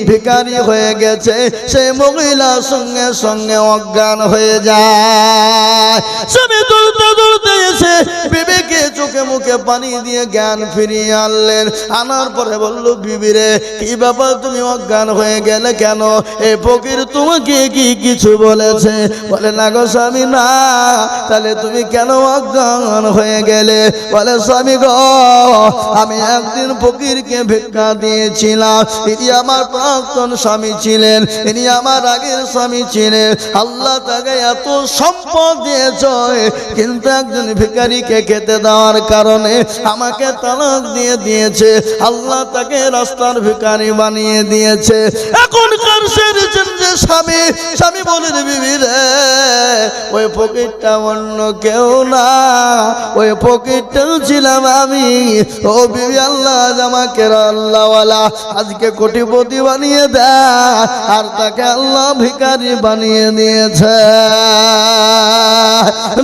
A: ভিখারি হয়ে গেছে। সেই মহিলা সঙ্গে সঙ্গে অজ্ঞান হয়ে যায়। স্বামী দৌড়তে দৌড়তে এসে বিবিকে চোখে মুখে পানি দিয়ে জ্ঞান ফিরিয়ে আনলেন। আনার পরে বলল, বিবি রে কি ব্যাপার, তুমি অজ্ঞান হয়ে গেলে কেন? এই ফকির তোমাকে কি কিছু বলেছে? বলে না গো স্বামী, না। তাহলে তুমি কেন অজ্ঞান হয়ে গেলে? বলে স্বামী গো, আমি একদিন ফকিরকে ভিক্ষা দিয়েছিলাম। ইনি আমার প্রাক্তন স্বামী ছিলেন, ইনি আমার আগের স্বামী ছিলেন। আল্লাহ তাকে এত সম্পদ দিয়েছে, কিন্তু একজন ভিখারিকে খেতে দেওয়ার কারণে আমাকে তালাক দিয়ে দিয়েছে। আল্লাহ তাকে রাস্তার ভিখারি বানিয়ে দিয়েছে। এখনকার যে স্বামী, স্বামী বলে বিবি রে, ওই ফকিরটা অন্য কেউ না, ওই ফকিরটাও ছিলাম আমি। ও বিবি, আল্লাহ আমাকে আল্লাহওয়ালা আজকে কোটিপতি বানিয়ে দেয়, আর তাকে আল্লাহ ভিখারি বানিয়ে দিয়েছে।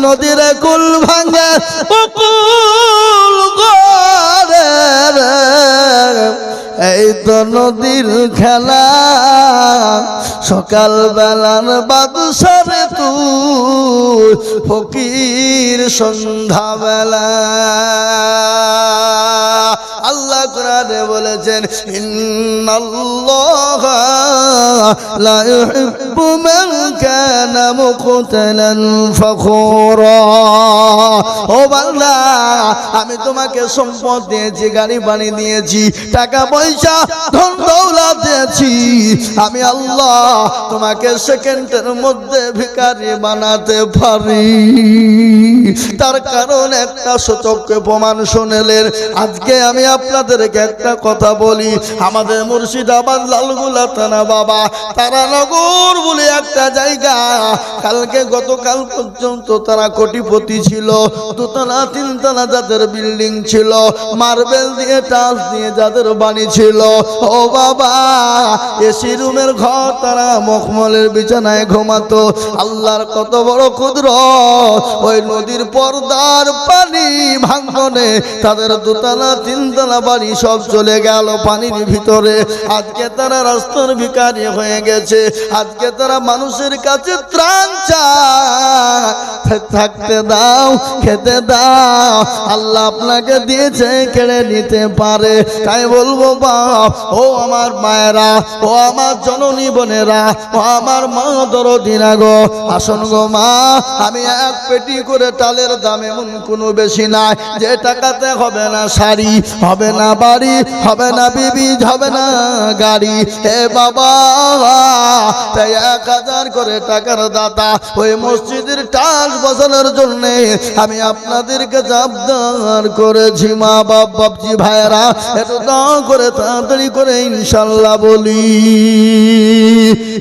A: নদীর কুল ভাঙে কুল গড়ে, এই তো নদীর খেলা। সকাল বেলার বাদশারে তুই ফকির সন্ধ্যা বেলা। আল্লাহ কোরআনে বলেছেন, ইন্নাল্লাহা লা ইউহিব্বু মান কানা মুখতালান ফখুরা। ও বান্দা, আমি তোমাকে সম্পদ দিয়েছি, গাড়ি বাড়ি দিয়েছি, টাকা পয়সা ধন দৌলত দিয়েছি। আমি আল্লাহ তোমাকে সেকেন্ডের মধ্যে ভিখারি বানাতে পারি। তার কারণ একটা সূচক প্রমাণ শুনলেন। আজকে আমি আপনাদেরকে একটা কথা বলি, আমাদের মুর্শিদাবাদ লালগোলা থানা বাবা তারানগর বলে একটা জায়গা, কালকে গতকাল পর্যন্ত তারা কোটিপতি ছিল। দুতলা তিনতলা যাদের বিল্ডিং ছিল, মার্বেল দিয়ে টাইলস দিয়ে যাদের বাড়ি ছিল, ও বাবা এসি রুমের ঘর, তারা মখমলের বিছানায় ঘুমাতো। আল্লাহর কত বড় কুদরত, ওই নদীর পর্দার পানি ভাঙনে তাদের দুতলা তিনতলা বাড়ি সব চলে গেল পানির ভিতরে। আজকে তারা রাস্তার ভিখারি হয়ে গেছে। আজকে তারা মানুষের কাছে ত্রাণ চায়, থাকতে দাও, খেতে দাও। আল্লাহ আপনাকে দিয়েছে, কেড়ে নিতে পারে। তাই বলবো বাপ, ও আমার মায়েরা, ও আমার জননী বোনেরা, ও আমার মা দরদিনা গো, আসুন গো মা। আমি এক পেটি করে চালের দাম এমন কোনো বেশি নাই যে টাকাতে হবে না শাড়ি, হবে না বাড়ি, হবে না বিবি, হবে না গাড়ি। হে বাবা, তাই 1000 করে টাকার দাতা ওই মসজিদের টাইলস বসানোর জন্য আমি আপনাদেরকে আবদার করেছি। মা বাপ বাপজি ভাইয়েরা, একটু দাও করে তাড়াতাড়ি করে ইনশাল্লাহ বলি।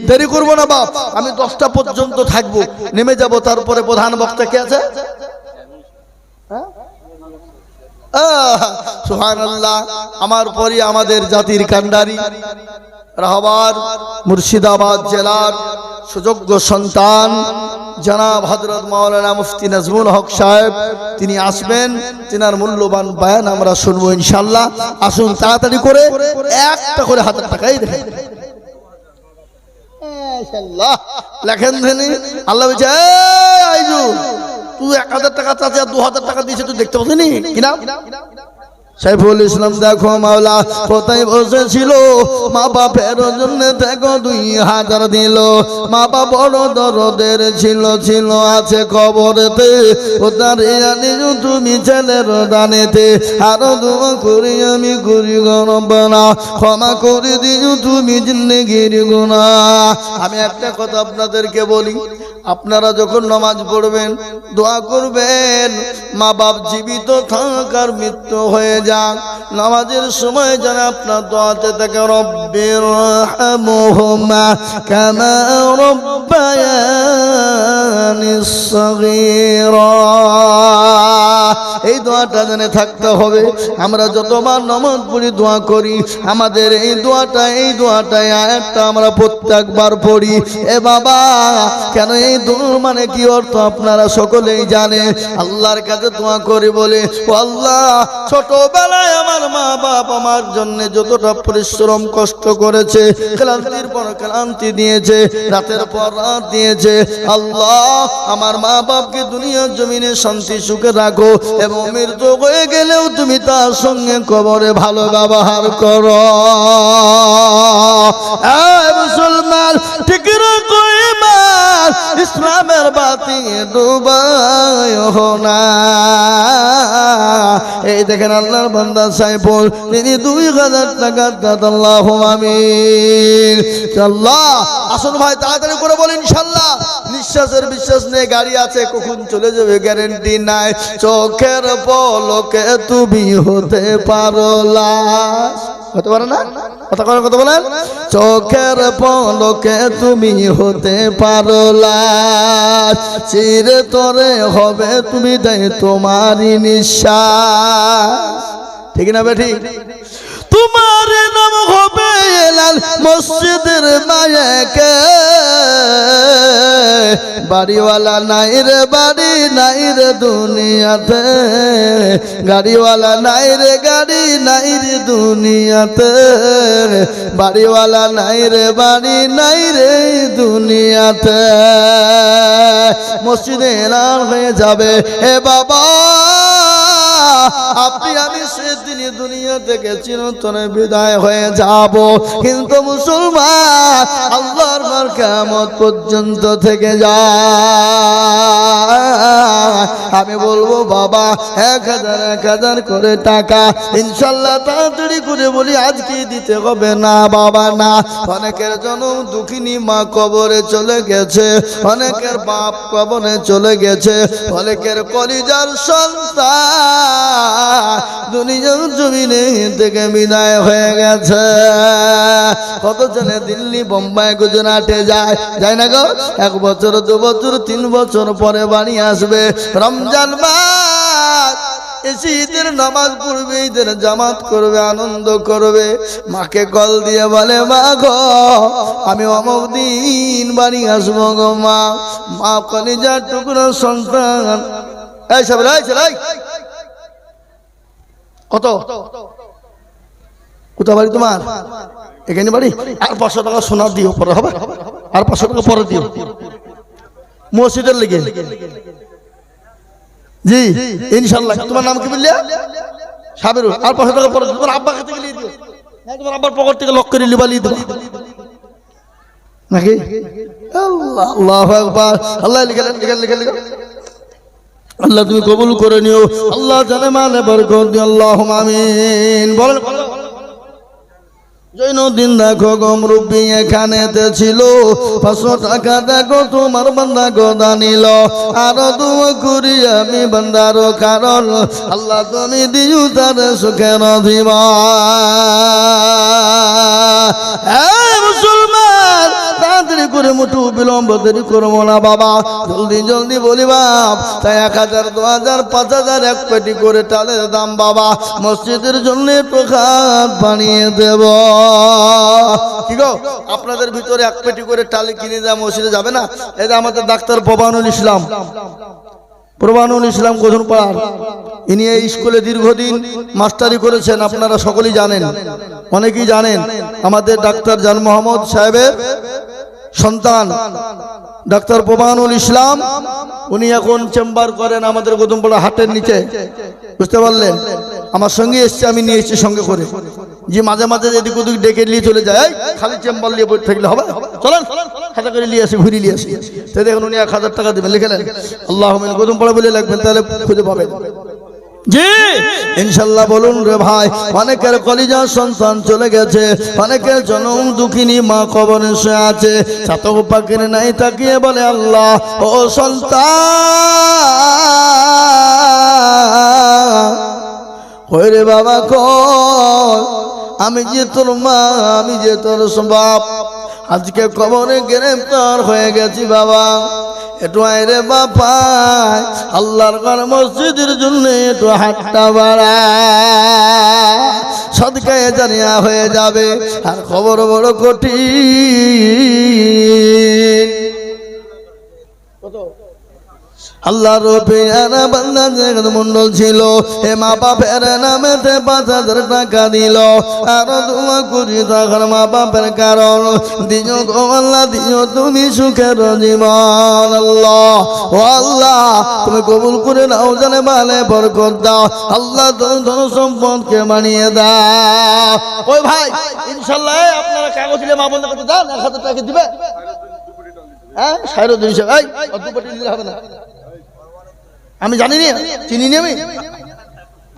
A: দেরি করবো না বাপ, আমি 10টা পর্যন্ত থাকবো, নেমে যাব। তারপরে প্রধান বক্তা কে আছে? সুবহানাল্লাহ। আমার পরে আমাদের জাতির কান্ডারি, রাহবার মুর্শিদাবাদ জেলার সুযোগ্য সন্তান জনাব হযরত মাওলানা মুফতি নাজমুল হক সাহেব, তিনি আসবেন। তিনার মূল্যবান বয়ান আমরা শুনবো ইনশাআল্লাহ। আসুন তাড়াতাড়ি করে একটা করে হাতের টাকাই দেখেন মাশাআল্লাহ লেখেন ধেনি। আল্লাহ বলছে, আইজু তুই 1000 টাকা চাচা 2000 টাকা দিয়েছে, তুই দেখতে পাচ্ছিস কিনা? সাইফুল ইসলাম দেখো মাওলা কোথায় বসেছিল, মা বাপের জন্য দেখো 2000 দিল। মা বাপ বড় দরদের ছিল, ছিল আছে কবরেতে। ও তারে আনি তুমি ছেলের দানেতে, আরো দোয়া করি আমি করি গরবানা, ক্ষমা করে দিও তুমি জিন্দেগির গুনাহ। আমি একটা কথা আপনাদেরকে বলি, আপনারা যখন নামাজ পড়বেন দোয়া করবেন, মা বাপ জীবিত থাকার মৃত্যু হয়ে যাক, নামাজের সময় যেন আপনার দোয়াতে থাকে, রব্বির রহমহুমা কামা রব্বায়ানিস সাগীরা। এই দোয়াটা জেনে থাকতে হবে। আমরা যতবার নামাজ পড়ি দোয়া করি, আমাদের এই দোয়াটা আয়াতটা আমরা প্রত্যেকবার পড়ি। এ বাবা, কেন এই দোয়া মানে কি অর্থ আপনারা সকলেই জানে। আল্লাহর কাছে দোয়া করি বলে, ও আল্লাহ, ছোটবেলায় আমার মা বাপ আমার জন্য যতটা পরিশ্রম কষ্ট করেছে, ক্লান্তির পর ক্লান্তি দিয়েছে, রাতের পর রাত দিয়েছে, আল্লাহ আমার মা বাপকে দুনিয়ার জমিনে শান্তি সুখে রাখো, এবং মৃত্যু হয়ে গেলেও তুমি তার সঙ্গে কবরে ভালো ব্যবহার করো। মুসলমান ঠিক রাখো ঈমান, ইসলামের বাতি ডুবায় না। এই দেখেন আল্লাহর বান্দা সাইফুল, তিনি 2000 টাকা দান। আল্লাহুম্মা আমিন। আল্লাহ আসুন ভাই তাড়াতাড়ি করে বলেন ইনশাআল্লাহ। নিঃশ্বাসের বিশ্বাস নেই, গাড়ি আছে, কখন চলে যাবে গ্যারান্টি নাই। চোখের পলকে তুমি হতে পারো লাশ, হতে পারো না? কথা বলেন। চোখের পলকে তুমি হতে পারো লাশ, চিরতরে হবে তুমি দেয় তোমারই নিঃশ্বাস। ঠিক না বেঠি? তোমার নাম হবে এলাল মসজিদের মায়াকে, বাড়িওয়ালা নাই রে বাড়ি নাই রে দুনিয়াতে, গাড়িওয়ালা নাই রে গাড়ি নাই রে দুনিয়াতে, বাড়িওয়ালা নাই রে বাড়ি নাই রে দুনিয়াতে। মসজিদে এলান হয়ে যাবে, হে বাবা আপনি আমি সেদিন দুনিয়া থেকে চিরতরে বিদায় হয়ে যাব, কিন্তু মুসলমান আল্লাহর ঘর কিয়ামত পর্যন্ত থেকে যায়। আমি বলবো বাবা 1000 করে টাকা ইনশাল্লাহ তাড়াতাড়ি করে বলি আজকে দিতে হবে না বাবা না। অনেকের জনম দুঃখিনী মা কবরে চলে গেছে, অনেকের বাপ কবরে চলে গেছে, অনেকের কলিজার সন্তান দুনিয়ার জমিনে থেকে বিদায় হয়ে গেছে। কত জনে দিল্লি বোম্বাই গুজরাটে যায় না গো? 1 বছর 2 বছর 3 বছর পরে বাড়ি আসবে। রমজান মাস এসে ঈদের নামাজ পড়বে, ঈদের জামাত করবে, আনন্দ করবে। মাকে কল দিয়ে বলে মা গো আমি অমুক দিন বাড়ি আসবো গো মা। মা কলিজার টুকরো সন্তান, এই সব কত কোথায় বাড়ি তোমার? এখানে বাড়ি? আর 500 টাকা সোনা দিও, পরে হবে, আর 500 টাকা পরে দিও মসজিদের লেগে। জি ইনশাআল্লাহ। তোমার নাম কি বললে? সাবিরুল। আর 500 টাকা পরে তোমার আব্বা কাছে গেলে দিও, তোমার আব্বার পকেট থেকে লক করে লিবালি দেবো নাকি? আল্লাহ আল্লাহু আকবার। আল্লাহ লিখেলেন। আল্লাহ তুমি কবুল করে নিও, আল্লাহ জানে মানে বরকত দিও, আল্লাহুম্মা আমিন। বলেন জৈনুদ্দিন দেখো গো মুরব্বি এখানেতে ছিল, 500 টাকা দেখো তোমার বান্দা গোদা নিল। আরো দোয়া করি আমি বান্দার কারণ আল্লাহ তুমি দিও তার সুখের জীবন। মুসলমান তাড়াতাড়ি করে মুঠু বিলম্ব দেরি করবো না বাবা, জলদি বলি বাপ। তাই 1000 2000 5000 এক পেটি করে টালের দাম বাবা মসজিদের জন্য প্রসাদ বানিয়ে দেব। কি গো আপনাদের ভিতরে এক পেটি করে টালি কিনে দেওয়া মসজিদে যাবে না? এই যে আমাদের ডাক্তার প্রবানুল ইসলাম গোধনপাড়ার, ইনি এই স্কুলে দীর্ঘদিন মাস্টারি করেছেন, আপনারা সকলেই জানেন, অনেকেই জানেন। আমাদের ডাক্তার জান মোহাম্মদ সাহেবের সন্তান ডাক্তার প্রবানুল ইসলাম, উনি এখন চেম্বার করেন আমাদের গোধনপাড়া হাটের নিচে, বুঝতে পারলেন? আমার সঙ্গে এসছে, আমি নিয়ে এসছি সঙ্গে করে, যে মাঝে মাঝে এদিক ওদিক ডেকে নিয়ে চলে যায়, খালি চেম্বার নিয়ে বসে থাকলে হবে? চলেন খাতা করে নিয়ে আসি, ঘুরি নিয়ে আসি। তো দেখুন উনি 1000 টাকা দেবেন, লিখে নেন আল্লাহুম্মা গোধনপাড়া বলে লাগবেন, তাহলে খুঁজে পাবেন। জি ইনশাআল্লাহ। বলুন রে ভাই, অনেকের কলিজার সন্তান চলে গেছে, অনেকের জনম দুঃখিনী মা কবরে শুয়ে আছে, চাতক পাখির নাই তাকিয়ে বলে আল্লাহ ও সন্তান কই রে বাবা কই, আমি যে তোর মা, আমি যে তোর বাপ, আজকে কবরে গ্রেফতার হয়ে গেছি বাবা, একটু আইরে বাবা আল্লাহর ঘর মসজিদের জন্য একটু হাতটা বাড়া, সদকায়ে জারিয়া হয়ে যাবে। আর খবর বড় কঠিন। আল্লাহর পেয়ারা বান্দা জগৎ মন্ডল ছিল, হে মা বাপের নামেতে 5000 টাকা দিল। আর দোয়া করি তখন মা বাপের কারণ দিও গো আল্লাহ, দিও তুমি সুখের জীবন। আল্লাহ ও আল্লাহ তুমি কবুল করে নাও, জানে ভালে বরকত দাও, আল্লাহ ধন সম্পদকে বানিয়ে দাও। ওই ভাই ইনশাআল্লাহ আপনারা কাগজ দিলে মা বন্ধ করতে যান, 1000 টাকা দিবে। হ্যাঁ সাইরুদ্দিন সাহেব, এই অত পাটি দিলে হবে না। আমি জানি না, চিনি নি আমি।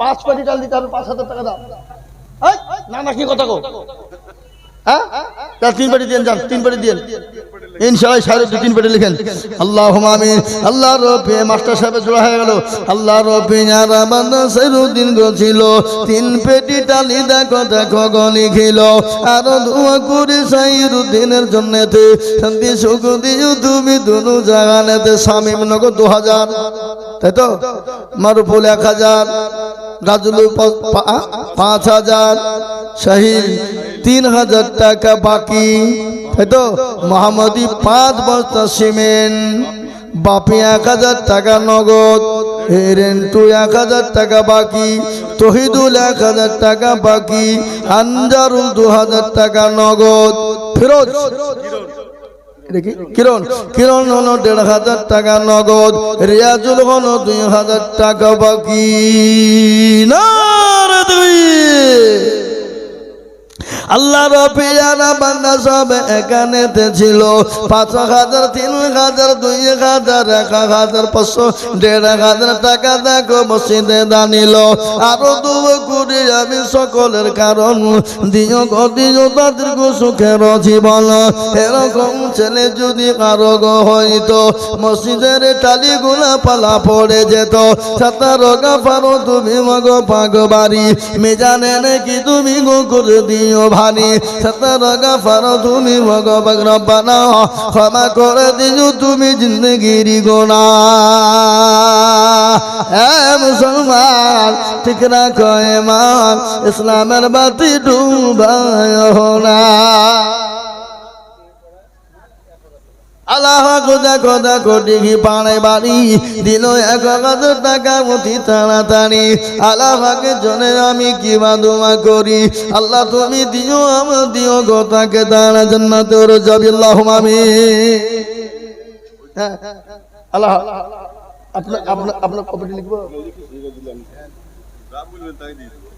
A: 5 পাটি চাল দিতে হবে, 5,000 টাকা দাম। না না কি কথা কো, হ্যাঁ 3 পাটি দেন, যান 3 পাটি দেন ইনশাআল্লাহ। সাইরুদ্দিন 3 পাটি লিখেন। আল্লাহুম্মা আমিন। আল্লাহ রব্বে, মাস্টার সাহেব জোড়া হয়ে গেল। আল্লাহ রব্বে যারা বান্দা সাইরুদ্দিন গছিল 3 পেটি টালি দেখো দেখো গো লিখিল। আর দোয়া করি সাইরুদ্দিনের জন্যতে শান্তি সুখ দিও তুমি দুনু জাগানেতে। শামিম নগর 2000, তাই তো? মারুফুল 1000, গাজুল 5000, শাহিদ 3000 টাকা বাকি, তাই তো? মোহাম্মদী 5 বস্তা সিমেন্ট, বাপি 1000 টাকা নগদ, রেন্টু 1000 টাকা বাকি, তহিদুল 1000 টাকা বাকি, আনজারুল 2000 টাকা নগদ, ফিরোজ কিরণ কিরণ হলো 1500 টাকা নগদ, রিয়াজুল হলো 2000 টাকা বাকি। নারে তাকবীর। আল্লাহ রবিয়ারা বান্দা সব এখানেতে ছিল। 5,000, 3,000, 2,000, 1,000, 500, 1,500 টাকা দেখো মসজিদে দানিল। আরো দোয়া করি আমি সকলের কারণ দিও গো দিও তাদের গো সুখের জীবন। এরকম ছেলে যদি কারো গো হইতো মসজিদের টালি গুলা পালা পড়ে যেত। 17 গাফারো তুমি মগো পাগবাড়ি মেজানে নাকি তুমি গো করে দিও ভানি। 17 গাফারো তুমি মগো রব্বানা ক্ষমা করে দিও তুমি জিন্দগির গুনাহ। হে মুসলমান ঠিক রাখো ঈমান, ইসলামের বাতি ডুবায়ো না। আল্লাহ খোদা খোদা কোটি পাড়ে বাড়ি দিল 1,000 টাকা অতি তাড়াতাড়ি। আল্লাহকে জনে আমি কি দোয়া করি, আল্লাহ তুমি দিও আমার দিও গো তাকে দাঁড়া জান্নাতের যাবি। আল্লাহুম্মা আমিন। হ্যাঁ আল্লাহ আপনার আপনার আপনার কপিটি লিখবো,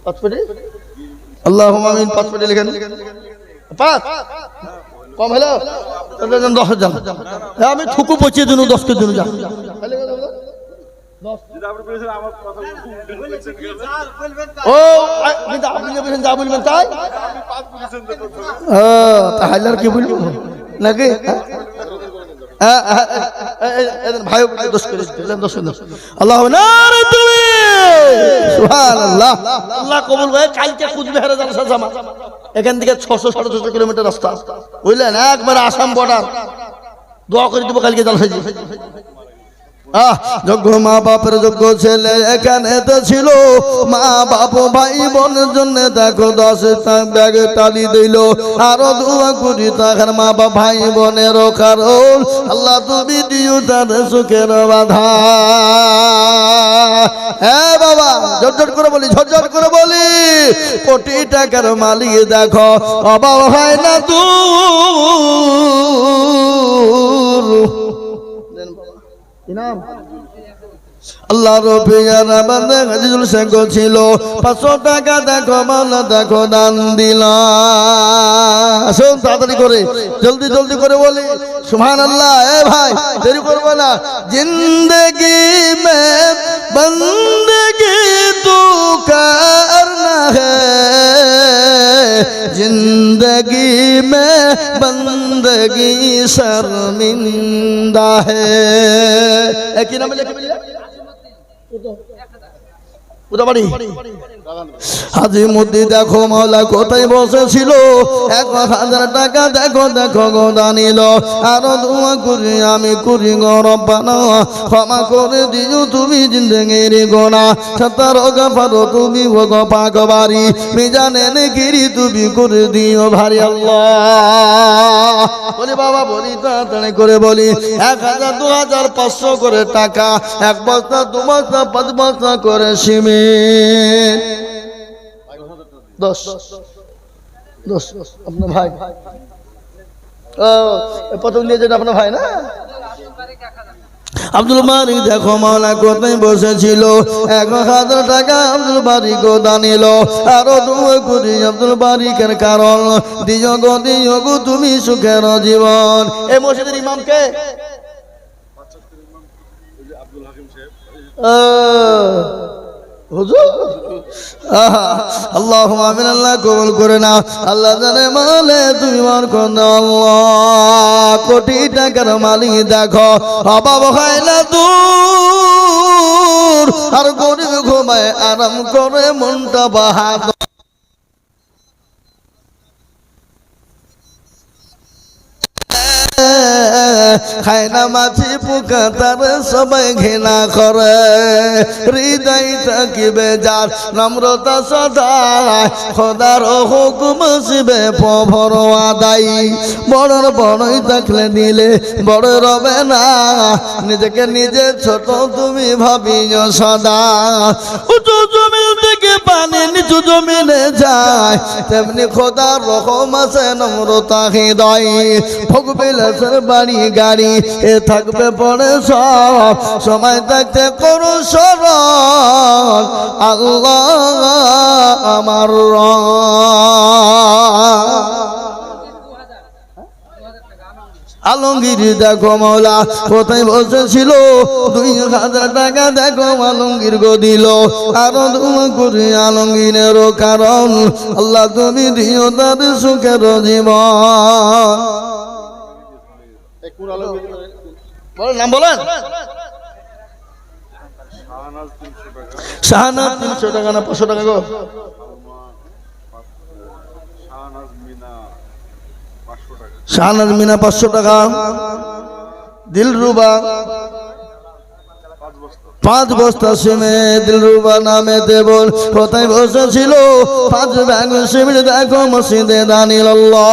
A: পাসপোর্টে আল্লাহুম্মা আমিন। পাসপোর্টে লিখেন 5 কম হলো 10,000। আমি ঠুকু পচিয়ে দিন 10 কে দিন। যা ও আপনি যা বলবেন তাই তাহলে আর কি বলবো নাকি? ভাই দোষ করে আল্লাহ সুবহানাল্লাহ। আল্লাহ কবুল করে। কালকে কুচবিহারে জালসা জামা, এখান থেকে 600-650 কিলোমিটার রাস্তা, বুঝলেন? একবার আসাম বর্ডার। দোয়া করে দেবো কালকে জালসা। যোগ্য মা বাপের যোগ্য ছেলে এখানে তো ছিল। মা বাপ ভাই বোনের জন্য দেখো 10 ব্যাগ টালি দিল। আরো দোয়া করি তাহার মা বাপ ভাই বোনেরও কারণ আল্লাহ তুমি দিও তাদের সুখের বাধা। হ্যাঁ বাবা ঝরঝর করে বলি, ঝরঝর করে বলি, কোটি টাকার মালিক দেখো অভাব হয় না দূর। আল্লাহ রবিয়ারা বান্দা গাজীউল শেখ ছিল। 500 টাকা দেখো মাওলা দেখো দান দিলাম। আসুন তাড়াতাড়ি করে জলদি জলদি করে বলি সুবহানাল্লাহ। এ ভাই দেরি করবো না। জিন্দগি মে বন্দগি তু করনা হ্যায়, जिंदगी में बंदगी शर्मिंदा है। एक ही नाम लेके बोलिए উদাবাড়ি হাজি মুদ্দি দেখো মাওলা কোথায় বসেছিল। 1,000 টাকা দেখো দেখো গোদা নিল। আরো দোয়া করি আমি করি গো রব্বানা ক্ষমা করে দিও তুমি জিন্দেগির গুনাহ। 17 গাফারো তুমি গো পাকবাড়ি মিজানে নেকিরি তুমি করে দিও ভারী। আল্লাহ বলি বাবা বলি তাড়াতাড়ি করে বলি। 1,000 2,000 500 করে টাকা, 1 বস্তা 2 বস্তা 5 বস্তা করে সিমেন্ট। 10 আপনার ভাই প্রথম নিয়ে যেটা আপনার ভাই না। আব্দুল বারিক দেখো মাওলা কোথায় বসেছিল, 1000 টাকা আব্দুল বারিক দান নিল। আরো দোয়া করি আব্দুল বারিকের কারণ দিও গো তুমি সুখের জীবন। এই মসজিদের ইমাম কে? হুজুর আল্লাহুম্মা আমিন। আল্লাহ কবুল করে নাও। আল্লাহ জানে মালে তুমি মান করো আল্লাহ। কোটি টাকার মালিক দেখো অভাব হয় না দূর, আর গরিব ঘুমায় আরাম করে মনটা বাহাদুর। খায় না মাছি পোকা তার সবাই ঘৃণা করে, হৃদয় থাকিবে যার নম্রতা সদায়, খোদার হুকুম শিবে প্রভর আদায়। বড়র বড়ই থাকলে দিলে বড় রবে না, নিজেকে নিজে ছোট তুমি ভাবিও সদা। উঁচু জমিন থেকে পানি নিচু জমিনে যায়, তেমনি খোদার রহম আছে নম্রতা হৃদয়। ভোগবিলাসের বাড়ি গাড়ি এ থাকবে পরে সব, সময় থাকতে করো স্মরণ আল্লাহ আমার আলমগীর দেখো মাওলা কোথায় বসেছিল, 2000 টাকা দেখো আলমগীর গো দিল। আরো দোয়া করি আলমগীরেরও কারণ আল্লাহ তুমি দিও তার সুখের জীবন। নাম বলেন। শাহনাজ 300 টাকা না 500 টাকা গো? শাহনাজ মিনা 500 টাকা। দিলরুবা 5 বস্তা সিমেন্ট, দিলরুবা নামে দেবল কোথায় বসেছিল, 5 ব্যাগ সিমেন্ট দেখো মসজিদে দানিল্লাহ।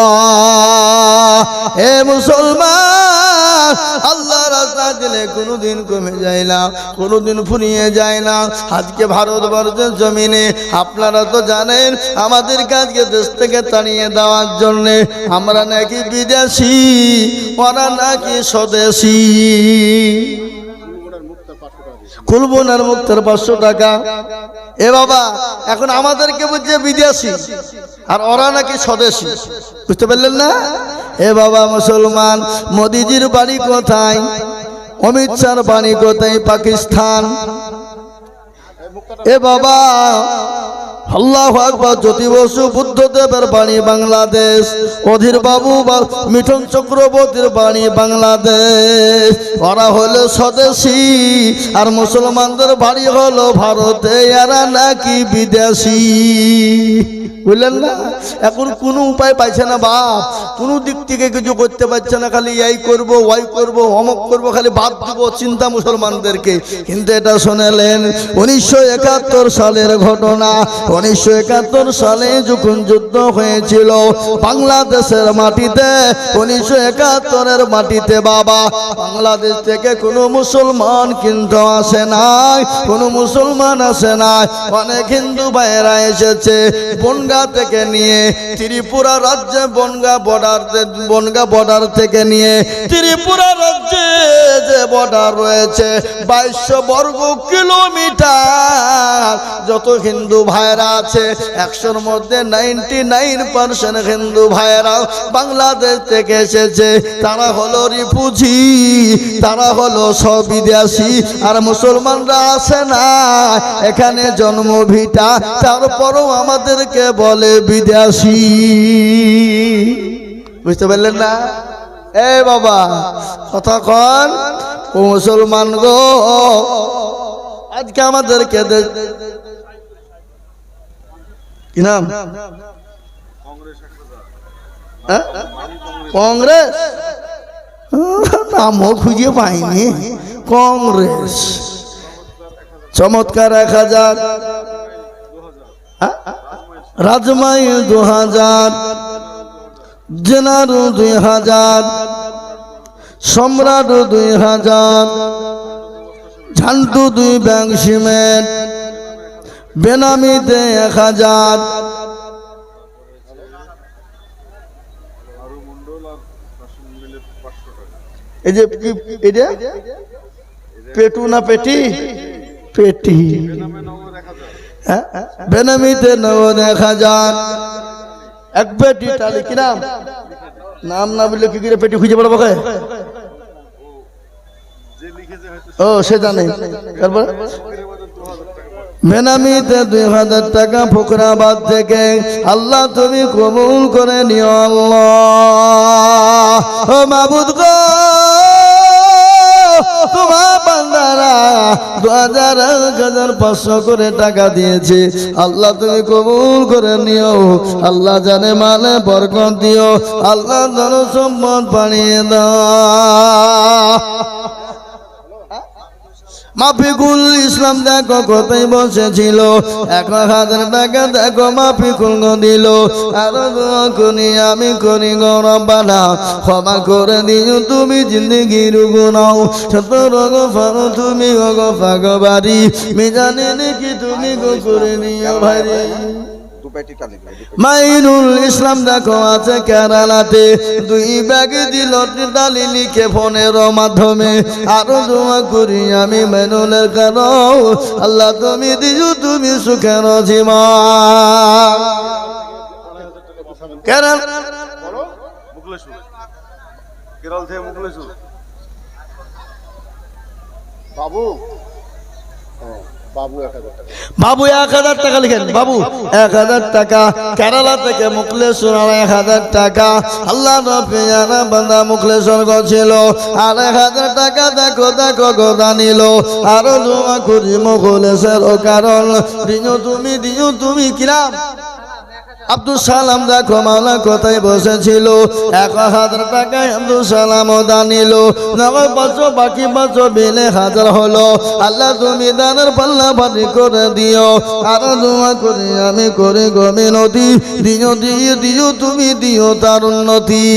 A: হে মুসলমান, আল্লাহ রাস্তা দিলে কোনোদিন কমে যায় না, কোনোদিন ফুরিয়ে যায় না। আজকে ভারতবর্ষের জমিনে আপনারা তো জানেন আমাদের কাজকে দেশ থেকে তাড়িয়ে দেওয়ার জন্য আমরা নাকি বিদেশি, ওরা নাকি স্বদেশি। কুলবনার মুক্তার 500 টাকা। এ বাবা এখন আমাদেরকে বলছে বিদেশি আর ওরা নাকি স্বদেশি, বুঝতে পারলেন না? এ বাবা মুসলমান, মোদিজির বাড়ি কোথায়? অমিত শাহর বাড়ি কোথায়? পাকিস্তান। এ বাবা আল্লাহু আকবার, জ্যোতি বসু বুদ্ধদেবের বাণী বাংলাদেশ, অধীর বাবু মিঠুন চক্রবর্তীর বাণী বাংলাদেশ। ওরা হলো স্বদেশি আর মুসলমানদের বাড়ি হলো ভারতে, এরা নাকি বিদেশি। বুঝলেন না? এখন কোনো উপায় পাইছে না বাপ, কোনো দিক থেকে কিছু করতে পারছে না, খালি এই করব ওয়াই করব অমক করব, খালি বাদ দিব চিন্তা মুসলমানদেরকে। কিন্তু এটা শুনেলেন 1971 সালের ঘটনা। 1971 সালে যখন যুদ্ধ হয়েছিল বাংলাদেশের মাটিতে, 1971-এর মাটিতে বাবা বাংলাদেশ থেকে কোনো মুসলমান কিন্তু আসে নাই, কোনো মুসলমান আসে নাই। অনেক হিন্দু ভাইয়েরা এসেছে বনগা থেকে নিয়ে ত্রিপুরা রাজ্যে, বনগা বর্ডার থেকে নিয়ে ত্রিপুরা রাজ্যে যে বর্ডার রয়েছে 2200 বর্গ কিলোমিটার। যত হিন্দু ভাইরা আছে 100-র মধ্যে 99% হিন্দু ভাইরা বাংলাদেশ থেকে এসেছে। তারা হলো রিফিউজি, তারা হলো সব বিদেশি। আর মুসলমানরা আসে না, এখানে জন্ম ভিটা, তারপরও আমাদেরকে বলে বিদেশি। বুঝতে পারলেন না? এ বাবা কথা কন ও মুসলমান গো, আজকে আমাদেরকে কি নাম? কংগ্রেস নামও খুঁজে পাইনি। কংগ্রেস চমৎকার 1000, রাজমাই 2000, জেনারু 2000, সম্রাট 2000, ঝান্টু 2 ব্যাগ সিমেন্ট, বেনামিতে 1000। এই যে এটা পেটু না পেটি? পেটি। হ্যাঁ, বেনামিতে ৯,০০০। এক পেটি টালি। কি নাম? নাম না বললে কি করে পেটি খুঁজে পড়বো? ও সে জানে। তারপর বেনামিতে ২,০০০ টাকা ফকরাবাদ থেকে। আল্লাহ তুমি কবুল করে নিও আল্লাহ। ও মাবুদ গো, তোমার বান্দারা ২,৫০০ করে টাকা দিয়েছে। আল্লাহ তুমি কবুল করে নিও আল্লাহ। জানে মানে বরকত দিও আল্লাহ। ধন সম্পদ বাড়িয়ে দাও। মাফিকুল ইসলাম দেখো কোথায় বসেছিল। ১,০০০ টাকা দেখো মাফিকুল দিল। আরো দোয়া করি আমি করি গো রব্বানা, ক্ষমা করে দিও তুমি জিন্দেগির গুনাহ। শত রোগ ফারো তুমি গো ফাগবারি, মিজানে নাকি তুমি গো করে নিও ভারি। মাইনুল ইসলাম দেখো আছে কেরালাতে। ২ ব্যাগ দিল ডালি লিখে ফোনের মাধ্যমে। আরো দোয়া করি আমি মাইনুলের কারণ আল্লাহ তুমি দিও তুমি সুখের জীবন। কেরাল থেকে মুখলেশ্বর বাবু বাবু ১,০০০ টাকা লিখেন। বাবু ১,০০০ টাকা কেরালা থেকে মুখলেশ্বর। ১,০০০ টাকা আল্লাহ রফিয়ানা বান্দা মুখলেশ্বর গছিল। ১,০০০ টাকা দেখো দেখো গোদা নিল। আরো দোয়া করি মুখলেশ্বর ও কারণ দিও তুমি কিরাম আব্দুল সালাম দেখো মাওলা কোথায় বসেছিল। ১,০০০ টাকায় আব্দুল সালাম দানিল। নগদ ৫০০ বাকি ৫০০ বিলে হাজার হলো। আল্লাহ তুমি দানের পাল্লা ভারী করে দিও। আরো দোয়া করি আমি করি গো মিনতি দিও তুমি দিও তার উন্নতি।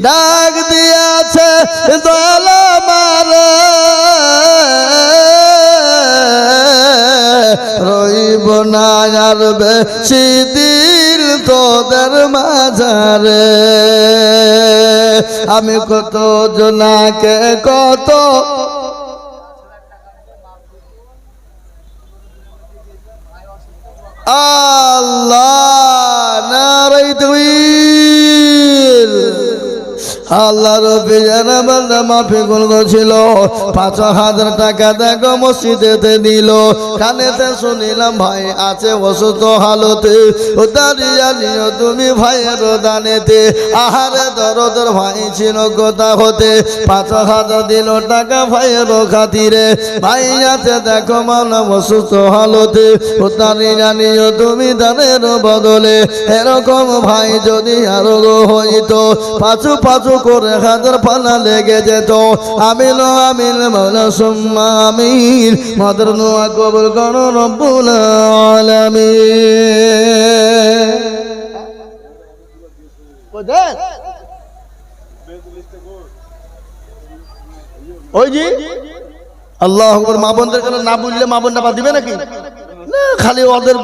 A: ডাক দিয়েছে দয়াল মারে, রইব না আর বেশি দিল তোদের মাঝারে। আমি কত জনাকে কত আল্লাহ নারাই তাকবীর। আল্লাহ রফিয়ানা বান্দা মাফিকুল ছিল। ৫,০০০ টাকা দেখো মসজিদেতে দিল। কানেতে শুনিলাম ভাই আছে অসুস্থ হালতে। ও দাঁড়িয়ে নিও তুমি ভাইয়ের দানেতে। আহারে দরদের ভাই ছিল কোথা হতে। ৫,০০০ দিল টাকা ভাইয়ের খাতিরে। ভাই আছে দেখো মাওলা অসুস্থ হালতে। ও দাঁড়িয়ে নিও তুমি দানের বদলে। এরকম ভাই যদি আরো হইতো পাঁচু পাঁচু করে হাজার পালা লেগে যেত। আমিন আমিন মাওলা সুম্মা আমিন। মাদার নোয়া কবুল করো রব্বুল আলামিন। ওই জি আল্লাহু আকবার। মা বোনদের না বললে মা বোনটা বাদ দিবে নাকি? না, খালি ওদের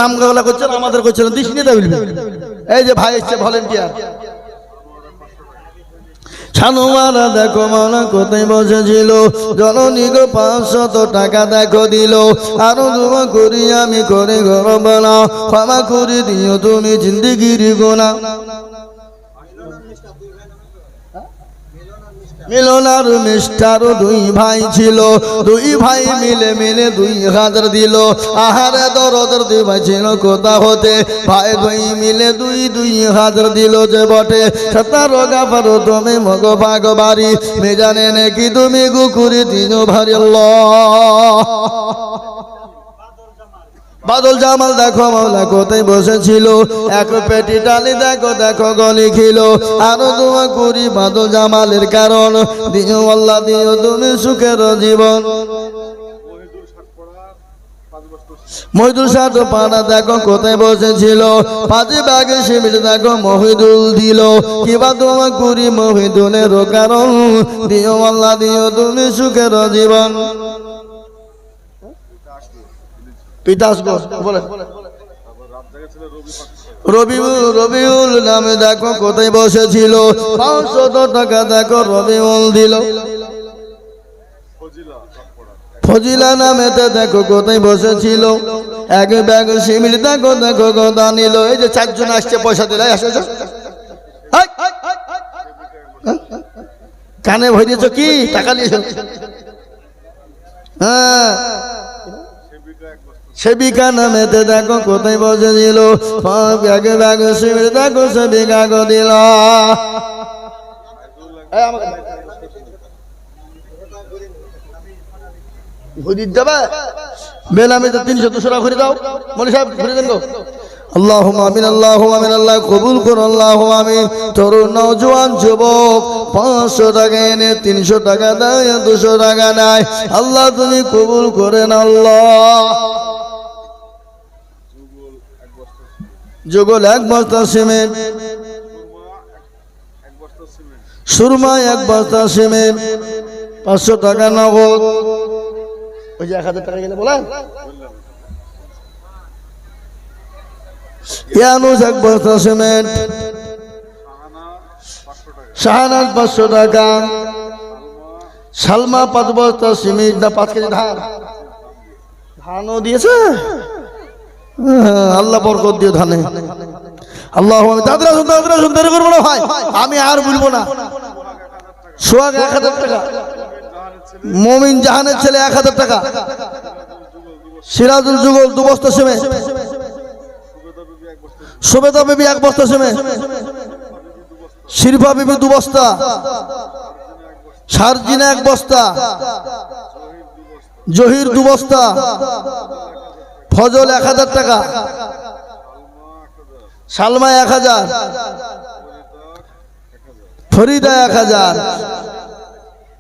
A: নাম গালা করছে আমাদের করছে না। দিস নিয়ে বলবে। এই যে ভাই এসছে ভলেন্টিয়ার ছানুমারা দেখো মাওলা কোথায় বসেছিল। জননী গো ৫০০ টাকা দেখো দিল। আরো দোয়া করি আমি করে গরবানা, ক্ষমা করে দিও তুমি জিন্দেগির গুনাহ। মিলন আর মিস্টার ২ ভাই ছিল। ২ ভাই মিলে ২,০০০ দিল। আহারে দরদের ২ ভাই ছিল কোথা হতে। ভাই ২ মিলে ২,০০০ দিল যে বটে। ১৭ গাফারো তুমি মগ ভাগ বাড়ি, মেজানে নাকি তুমি গুকুরি দিন ভারি। বাদল জামাল দেখো মাওলা কোথায় বসেছিল। এক পেটি ডালি দেখো দেখো গলি খিল। আরো দোয়া করি বাদল জামালের কারণ দিও আল্লাহ দিও তুমি সুখের জীবন। মহিদুল সাদ পাড়া দেখো কোথায় বসেছিল। ৫ ব্যাগে শিবির দেখো মহিদুল দিল। কিবা দোয়া করি মহিদুলের কারণ দিও আল্লাহ দিও তুমি সুখের জীবন। রবিউল নামে দেখো কোথায় বসেছিল। ৫০০ টাকা দেখো রবিউল দিল। ফজিলা নামেতে দেখো কোথায় বসেছিল, এক ব্যাগ সিমির দেখো দেখো গোদা নিল। এই যে চারজন আসছে পয়সা দিলে, আসো কানে ভরিয়েছ কি টাকা নিয়েছ? হ্যাঁ, সেবিকা নামেতে দেখো কোথায় বসেছিল, ব্যাগ ব্যাগ সিমির দেখো সেবিকা গো দিল। ঘুরি দেবে বেনামিতে 300-200 টাকা ঘুরে দাও, মনি সাহেব ঘুরে দেন গো। আল্লাহুম্মা আমিন, আল্লাহুম্মা আমিন, আল্লাহ কবুল করো, আল্লাহুম্মা আমিন। তরুণ নওজোয়ান যুবক 500 টাকা এনে 300 টাকা দেয়, 200 টাকা নেয়, আল্লাহ তুমি কবুল করেন আল্লাহ। যুগল 1 বস্তা সিমেন্ট, সুরমা 1 বস্তা সিমেন্ট, 500 টাকা নগদ। ওই যে 1000 টাকা গেলে বলেন। ইয়ানুস 1 বস্তা সিমেন্ট, শাহানাজ 500 টাকা, সালমা 5 বস্তা সিমেন্ট না 5 কেজি ধান, ধানও দিয়েছে। আল্লাহ বরকত দিও ধানে। আল্লাহ দাদরা সুন্দর করবো না ভাই, আমি আর বলবো না। সোহাগ 1000 টাকা, মমিন জাহানের ছেলে 1000 টাকা, সিরাজুল যুগল 2 বস্তা সিমেন্ট, সুবেদা বিবি 1 বস্তা সিমেন্ট, শিরফা বিবি 2 বস্তা, সারজিনা 1 বস্তা, জহির 2 বস্তা, ফজল 1000 টাকা, সালমা 1000, ফরিদা 1000।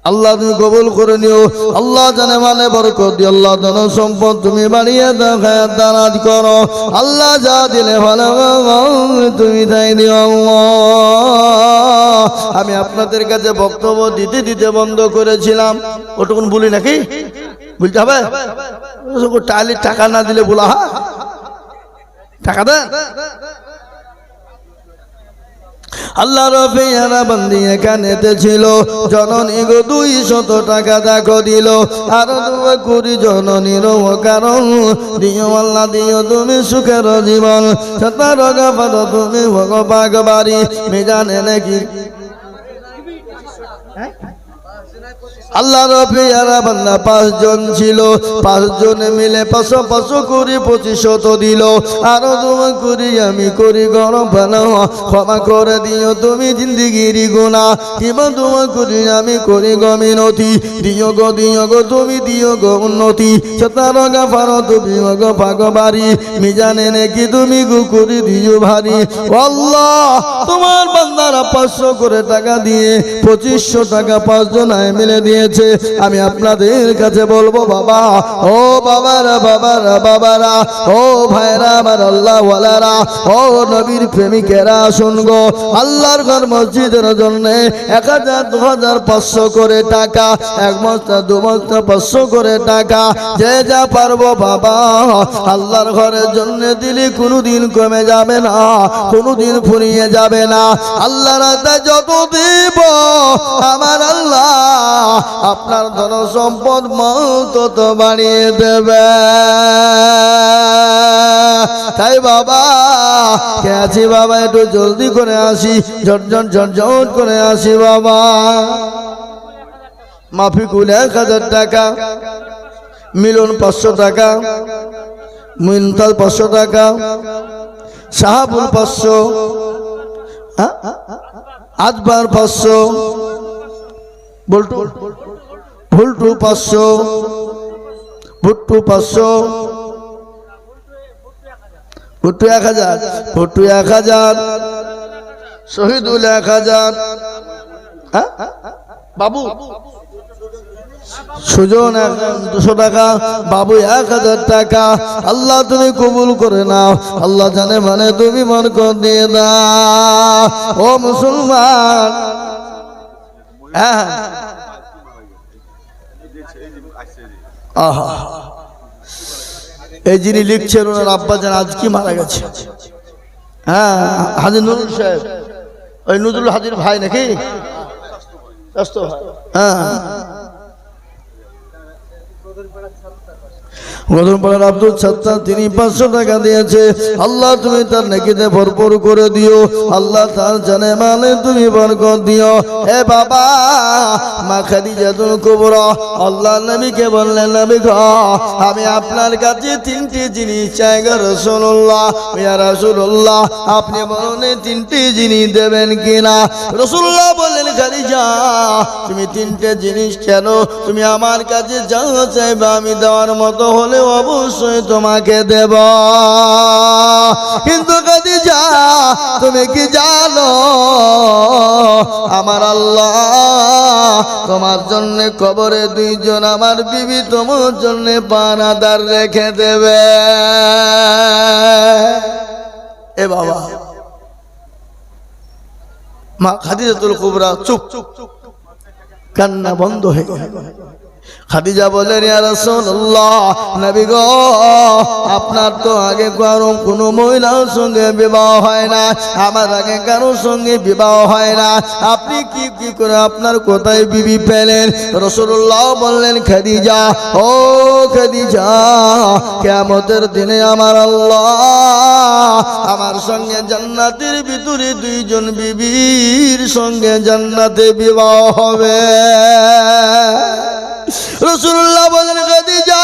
A: আল্লাহ তুমি কবুল করে নিও, আল্লাহ জানে মানে বরকত দিও, আল্লাহ ধন সম্পদ তুমি বাড়িয়ে দাও, খায়াত দানাত করো, আল্লাহ যা দিলে ভালো তুমি তাই দিও আল্লাহ। আমি আপনাদের কাছে বক্তব্য দিতে দিতে বন্ধ করেছিলাম, ওটুকুন বলি নাকি বলতে হবে? টাইলের টাকা না দিলে বলা হয়, টাকা দেন। আল্লাহ রফিয়ানা বন্দি এখানেতে ছিল, জননী গো 200 টাকা দেখো দিল, আর দোয়া করি জননীর কারণ দিও আল্লাহ, দিও তুমি সুখের জীবন, সতার গাফার তুমি ভগবাগ বাড়ি মিজানে নাকি। আল্লাহ রফিয়ারা বান্দা 5 জন ছিল, 5 জন মিলে 500 করে 2500 দিল। আর দোয়া করি আমি করি গরম ভালো, ক্ষমা করে দিও তুমি জিন্দিগির গুনাহ, কিবা দোয়া করি আমি করি গো মিনতি, দিও গো তুমি দিও গো উন্নতি, সতার গাফার তুমি গো ভাগবাড়ি মিজানে নাকি তুমি গো করি দিও ভারী। আল্লাহ তোমার বান্দারা 500 করে টাকা দিয়ে 2500 টাকা 5 জনায় মিলে দিয়ে। আমি আপনাদের কাছে বলবো বাবা, ও বাবারা, ও ভাইরা আমার আল্লাহ ওয়ালারা, ও নবীর প্রেমিকেরা শুনগো, আল্লাহর ঘর মসজিদের জন্য 1000, 2000, 500 করে টাকা, 1 বস্তা 2 বস্তা 500 করে টাকা, যে যা পারবো বাবা আল্লাহর ঘরের জন্য দিলে কোনোদিন কমে যাবে না, কোনোদিন ফুরিয়ে যাবে না। আল্লাহর রাতে যত দিব আমার আল্লাহ আপনার ধন সম্পদ তত বাড়িয়ে দেবে। তাই বাবা কে আছি বাবা, একটু জলদি করে আসি, ঝটঝট করে আসি বাবা। মাফিকুল 1000 টাকা, মিলন 500 টাকা, মুনতাল 500 টাকা, শাহাবুল 500, আজবার 500, বল্টু 500, ভুট্টু 500, ভুট্টু 1000, শহীদুল 1000, বাবু সুজন 200 টাকা, বাবু 1000 টাকা। আল্লাহ তুমি কবুল করে নাও, আল্লাহ জানে মানে তুমি বরকত দিয়ে দাও। ও মুসলমান, এই যিনি লিখছেন ওনার আব্বা জান আজ কি মারা গেছে। হ্যাঁ, হাজি নুরুল সাহেব, ওই নজরুল হাজির ভাই নাকি? হ্যাঁ গদর পাড়ার আব্দুল সত্তার তিনি 500 টাকা দিয়েছে। আল্লাহ তুমি তার নেকিতে ভরপুর করে দিও, আল্লাহ তার জানে মালে তুমি বরকত দিও। হে বাবা মা খাদিজাতুল কুবরা আল্লাহ নবীকে বললেন, নবী গো আমি আপনার কাছে 3টি জিনিস চাই গো রাসূলুল্লাহ। ইয়া রাসূলুল্লাহ আপনি বলুন 3টি জিনিস দেবেন কিনা? রাসূলুল্লাহ বললেন, খাদিজা তুমি 3টে জিনিস কেন? তুমি আমার কাছে যা চাইবে আমি দেওয়ার মতো হলে অবশ্যই তোমাকে দেব। কিন্তু খাদিজা তুমি কি জানো আমার আল্লাহ তোমার জন্য কবরে 2 জন আমার বিবি তোমার জন্য পানাদার রেখে দেবে। এ বাবা মা খাদিজাতুল কুবরা চুপ, কান্না বন্ধ হয়ে গেল। খাদিজা বলেন, ইয়া রাসূলুল্লাহ নবী গো আপনার তো আগে কারো কোনো মহিলার সঙ্গে বিবাহ হয় না, আমার আগে কারোর সঙ্গে বিবাহ হয় না, আপনি কি করে আপনার কোথায় বিবি পেলেন? রাসূলুল্লাহ বললেন, খাদিজা ও খাদিজা কিয়ামতের দিনে আমার আল্লাহ আমার সঙ্গে জান্নাতের ভিতরে 2 জন বিবির সঙ্গে জান্নাতে বিবাহ হবে। রাসূলুল্লাহ বলেন, খাদিজা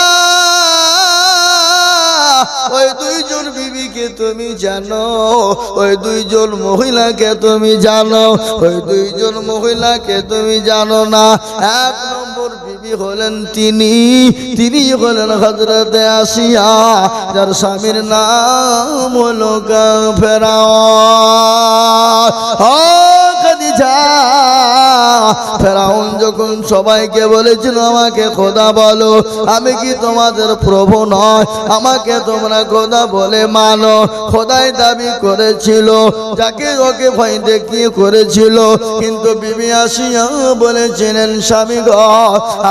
A: ওই 2 জন বিবিকে তুমি জানো? ওই 2 জন মহিলাকে তুমি জানো? ওই 2 জন মহিলাকে তুমি জানো না? 1 নম্বর বিবি হলেন তিনি হলেন হযরতে আসিয়া, যার স্বামীর নাম হলো ফেরাউন। ও খাদিজা ফেরাউন যখন সবাইকে বলেছিল আমাকে খোদা বলো, আমি কি তোমাদের প্রভু নয়? আমাকে তোমরা খোদা বলে মানো। খোদাই দাবি করেছিল, যাকে ওকে ভয় দেখিয়ে করেছিল। কিন্তু বিবি আসিয়া বলেছিলেন, স্বামী গো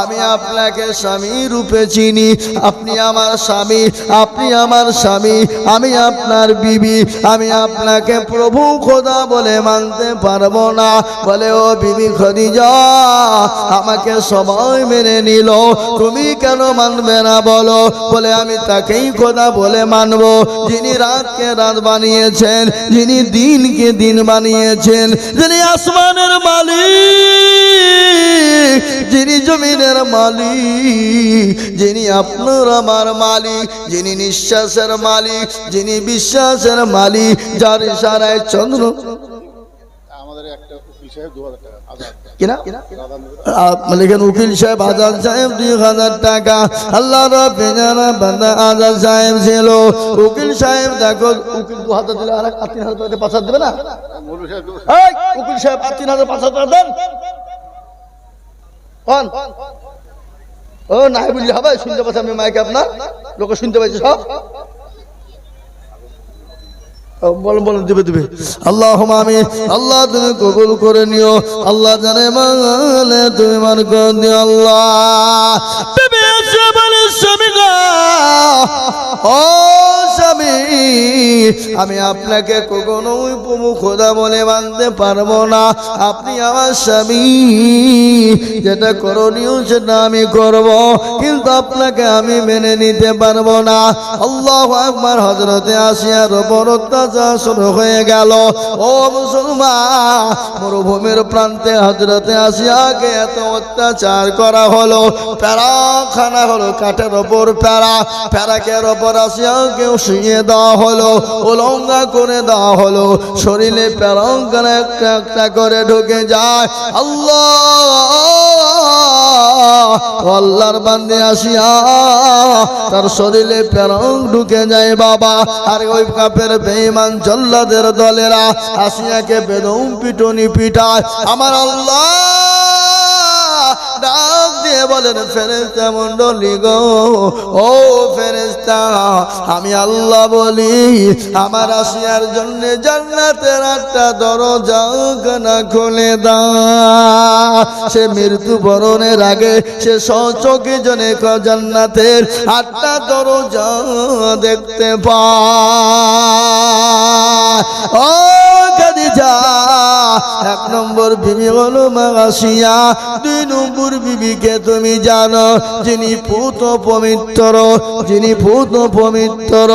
A: আমি আপনাকে স্বামী রূপে চিনি, আপনি আমার স্বামী, আপনি আমার স্বামী, আমি আপনার বিবি, আমি আপনাকে প্রভু খোদা বলে মানতে পারবো না। বলে, ও বিবি খাদিজা আমাকে সবাই মেনে নিল, তুমি কেন মানবে না বলো? বলে, আমি তাকেই খোদা বলে মানবো যিনি রাতকে রাত বানিয়েছেন, যিনি দিনকে দিন বানিয়েছেন, যিনি আসমানের মালিক, যিনি জমিনের মালিক, যিনি আপনার আমার মালিক, যিনি নিঃশ্বাসের মালিক, যিনি বিশ্বাসের মালিক, যার ইশারায় চন্দ্র উকিল সাহেব আজাদ সাহেব 2000 টাকা। আল্লাহ আজাদ সাহেব ছিল উকিল সাহেব। দেখো উকিল 2000 দিলে আর 3000 টাকা 5000 দেবে না? উকিল সাহেব 3000 5000 টাকা দেন। ও নাই বললে হবে, শুনতে পাচ্ছি আমি মাইকে, আপনার লোক শুনতে পাচ্ছি সব। বলেন দিবে। আল্লাহুম্মা আমিন। আল্লাহ তুমি কবুল করে নিও, আল্লাহ জানে মানে তুমি মান করে দিও। আল্লাহ তুমি এসে বলে, স্বামী গো ও স্বামী আমি আপনাকে কখনোই প্রভু খোদা বলে মানতে পারবো না। আপনি আমার স্বামী, যেটা করণীয় সেটা আমি করব, কিন্তু আপনাকে আমি মেনে নিতে পারবো না। আল্লাহু আকবার। হযরতে আসিয়ার উপর অত্যাচার শুরু হয়ে গেল। ও মুসলমান, মরুভূমির প্রান্তে হযরতে আসিয়াকে এত অত্যাচার করা হলো, প্যারাখানা হলো, কাঠের ওপর প্যারাকের ওপর আসিয়াকেও শুইয়ে দেওয়া হলো, উলঙ্গা করে দেওয়া হলো, শরীরে প্যারাখানা একটা একটা করে ঢুকে যায়। আল্লাহর বান্দে আসিয়া তার শরীরে প্যারং ঢুকে যায় বাবা। আর ওই কাফের বেঈমান জল্লাদের দলেরা আসিয়াকে বেদম পিটনি পিটায়। আমার আল্লাহ ডাক দিয়ে বলেন, ফেরেশতা মণ্ডলী গো, ও ফেরেশতা আমি আল্লাহ বলি আমার আসিয়ার জন্য জান্নাতের 8টা দরজা খুলে দাও। সে মৃত্যু বরণের আগে সে সচক্ষে জনে জান্নাতের 8টা দরজা দেখতে পায়। ও খাদিজা এক নম্বর বিবি হলো মা আসিয়া, দুই নম্বর বিবিকে তুমি জানো যিনি পুত পবিত্র, যিনি পুত পবিত্র,